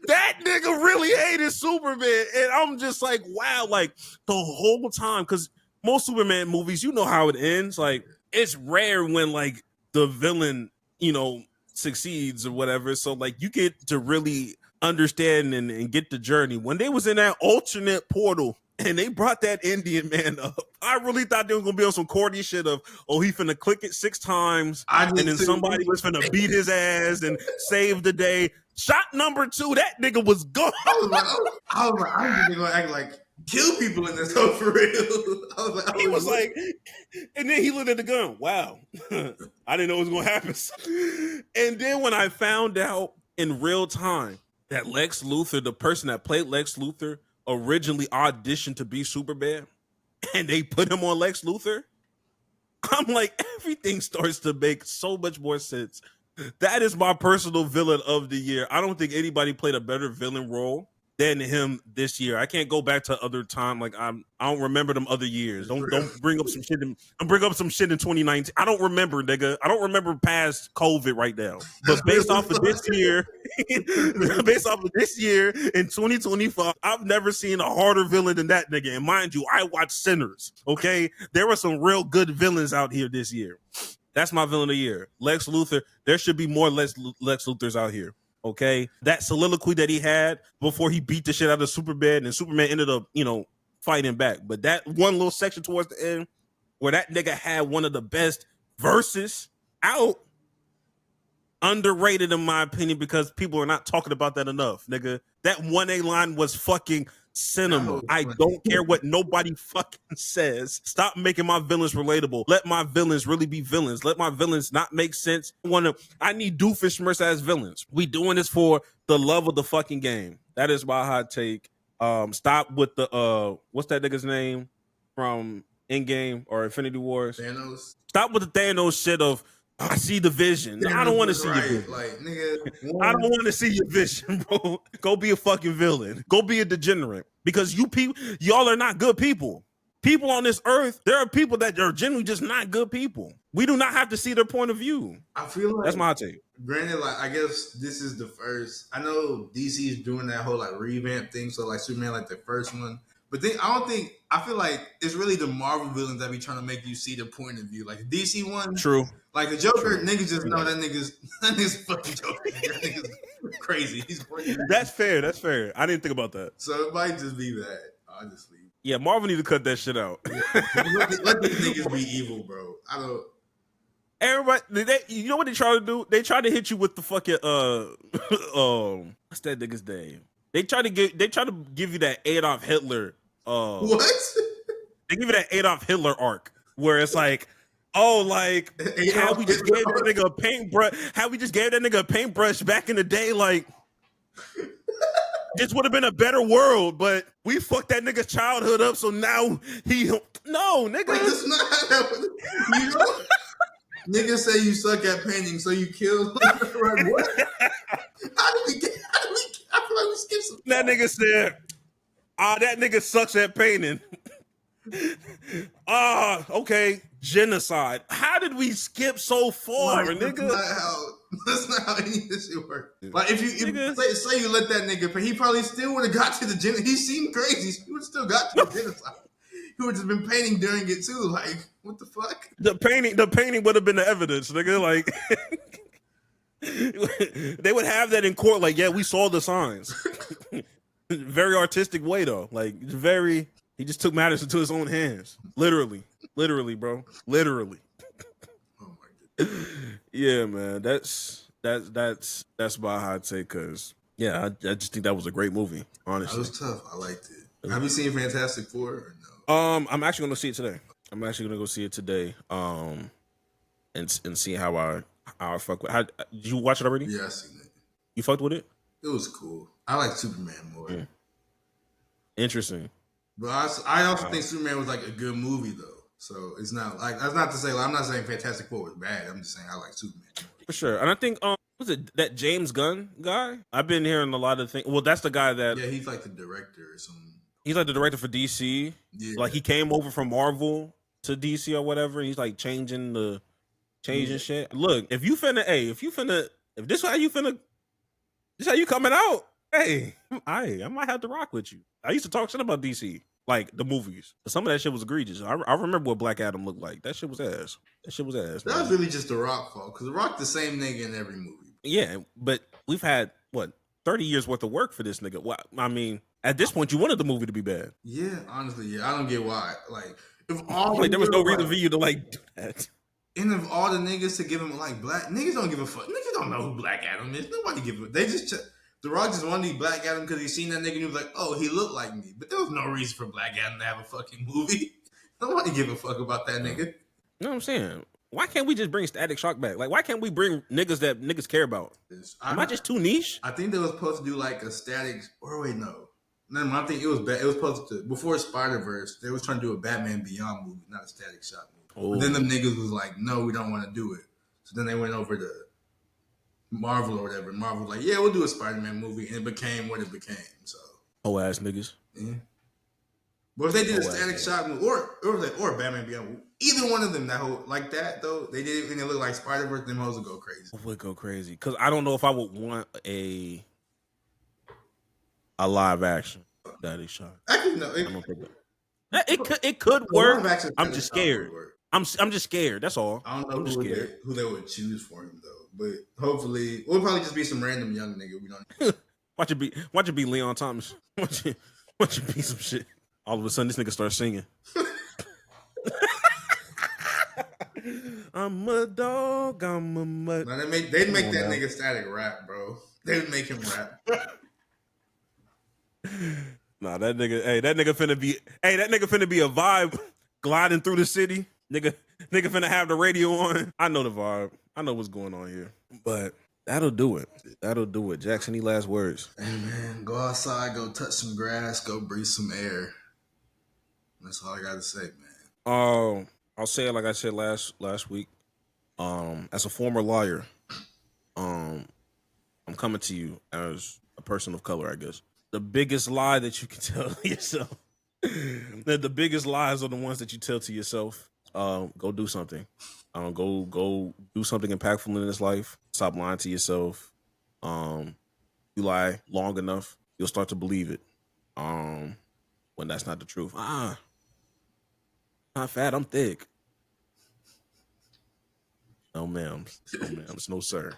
That nigga really hated Superman, and I'm just like, wow, like the whole time, because most Superman movies, you know how it ends. Like, it's rare when like the villain, succeeds or whatever. So like you get to really understand and get the journey. When they was in that alternate portal and they brought that Indian man up, I really thought they were gonna be on some corny shit of, oh, he finna click it 6 times and then somebody was finna beat his ass and save the day. Shot number 2, that nigga was gone. I was like, I'm just gonna act like kill people in this hoe for real. He was like, and then he looked at the gun. Wow, I didn't know it was gonna happen. And then when I found out in real time that Lex Luthor, the person that played Lex Luthor, originally auditioned to be Superman, and they put him on Lex Luthor, I'm like, everything starts to make so much more sense. That is my personal villain of the year. I don't think anybody played a better villain role than him this year. I can't go back to other time. Like I don't remember them other years. Don't bring up some shit. Bring up some shit in 2019. I don't remember, nigga. I don't remember past COVID right now. But based off of this year, in 2025, I've never seen a harder villain than that nigga. And mind you, I watch Sinners. Okay, there were some real good villains out here this year. That's my villain of the year. Lex Luthor. There should be more Lex Luthors out here. Okay. That soliloquy that he had before he beat the shit out of Superman, and Superman ended up, fighting back. But that one little section towards the end where that nigga had one of the best verses out, underrated in my opinion, because people are not talking about that enough, nigga. That 1A line was fucking cinema. I don't care what nobody fucking says. Stop making my villains relatable. Let my villains really be villains. Let my villains not make sense. I need Doofenshmirtz as villains. We doing this for the love of the fucking game. That is my hot take. Stop with the what's that nigga's name from Endgame or Infinity Wars? Thanos. Stop with the Thanos shit of, I see the vision. I don't want to see your vision. Like, nigga, I don't want to see your vision, bro. Go be a fucking villain. Go be a degenerate. Because y'all are not good people. People on this earth, there are people that are generally just not good people. We do not have to see their point of view. I feel like that's my take. Granted, like, I guess this is the first. I know DC is doing that whole like revamp thing. So like Superman, like the first one. But then I feel like it's really the Marvel villains that be trying to make you see the point of view. Like the DC one. True. Like the Joker, niggas just know that nigga's fucking Joker. That nigga's crazy. He's crazy. That's fair. I didn't think about that. So it might just be that, honestly. Yeah, Marvel need to cut that shit out. Let these niggas be evil, bro. I don't. Everybody, you know what they try to do? They try to hit you with the fucking what's that nigga's name? They try to give you that Adolf Hitler. What? They give you that Adolf Hitler arc where it's like, oh, like how we just gave that nigga a paintbrush. How we just gave that nigga a paintbrush back in the day, like. This would have been a better world, but we fucked that nigga's childhood up, so now no, nigga. Wait, that's not how that niggas say you suck at painting, so you kill. Like, what? How do we I feel like we skipped some. That nigga said, that nigga sucks at painting. Okay, genocide. How did we skip so far, nigga? That's not how any of this shit works. Like if say you let that nigga paint, he probably still would have got to the genocide. He seemed crazy. He would have still got to the genocide. would just been painting during it too. Like, what the fuck? The painting would have been the evidence, nigga. Like, they would have that in court. Like, yeah, we saw the signs. Very artistic way though. Like, very. He just took matters into his own hands. Literally, bro. Literally. Oh my god. Yeah, man. That's my hot take. Cause yeah, I just think that was a great movie. Honestly, that was tough. I liked it. Have you seen Fantastic Four or no? I'm actually gonna see it today. I'm actually gonna go see it today. And see how I fuck with. Did you watch it already? Yeah, I seen it. You fucked with it? It was cool. I like Superman more. Mm. Interesting. But I also think Superman was like a good movie though. So it's not like, that's not to say, like, I'm not saying Fantastic Four was bad. I'm just saying I like Superman for sure. And I think was it that James Gunn guy? I've been hearing a lot of things. Well, that's the guy that he's like the director or something. He's like the director for DC. Yeah. Like he came over from Marvel to DC or whatever. He's like changing shit. Look, if this how you coming out, hey, I might have to rock with you. I used to talk shit about DC, like the movies. Some of that shit was egregious. I remember what Black Adam looked like. That shit was ass. That was really just The Rock fault, because The Rock the same nigga in every movie. Yeah, but we've had 30 years worth of work for this nigga. Well, I mean, at this point, you wanted the movie to be bad. Yeah, honestly, yeah, I don't get why. Like, if there was no reason for you to like do that. And of all the niggas to give him like black niggas don't give a fuck. Niggas don't know who Black Adam is. Nobody give a. They just The Rock just wanted to be Black Adam because he seen that nigga and he was like, oh, he looked like me. But there was no reason for Black Adam to have a fucking movie. Nobody give a fuck about that nigga. You know what I'm saying? Why can't we just bring Static Shock back? Like, why can't we bring niggas that niggas care about? Am I just too niche? I think they was supposed to do like a Static. Or wait, no. I think it was bad. It was supposed to before Spider-Verse. They was trying to do a Batman Beyond movie, not a Static Shock movie. Oh. But then them niggas was like, no, we don't want to do it. So then they went over to Marvel or whatever. And Marvel was like, yeah, we'll do a Spider-Man movie, and it became what it became. So whole ass niggas. Yeah. But if they did a Static Shock movie or Batman Beyond, either one of them like that though, they did it and it looked like Spider-Verse, them hoes would go crazy. Would go crazy because I don't know if I would want a live action Static Shock. Actually, no. It could work. I'm just scared. I'm just scared. That's all. I don't know who they would choose for him though. But hopefully, it'll probably just be some random young nigga. We don't. Watch it be Leon Thomas. Watch it be some shit. All of a sudden, this nigga starts singing. I'm a dog. I'm a mud. No, they'd make that nigga Static rap, bro. They would make him rap. Nah, that nigga finna be a vibe gliding through the city. Nigga finna have the radio on. I know the vibe. I know what's going on here. But that'll do it. Jackson, any last words? Hey man, go outside, go touch some grass, go breathe some air. That's all I gotta say, man. I'll say it like I said last week. As a former lawyer, I'm coming to you as a person of color, I guess. The biggest lie that you can tell yourself, the biggest lies are the ones that you tell to yourself. Go do something. Go do something impactful in this life. Stop lying to yourself. You lie long enough, you'll start to believe it. When that's not the truth. Not fat, I'm thick. No, ma'am. No, sir.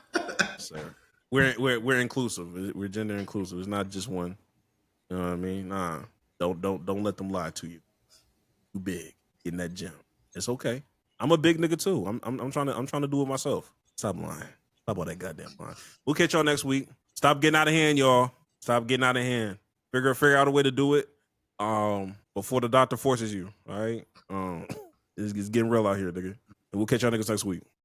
Sir. We're inclusive. We're gender inclusive. It's not just one. You know what I mean? Nah. Don't let them lie to you. Too big. Get in that gym. It's okay. I'm a big nigga too. I'm trying to do it myself. Stop lying. Stop all that goddamn lying. We'll catch y'all next week. Stop getting out of hand, y'all. Stop getting out of hand. Figure out a way to do it. Before the doctor forces you. All right. It's getting real out here, nigga. And we'll catch y'all niggas next week.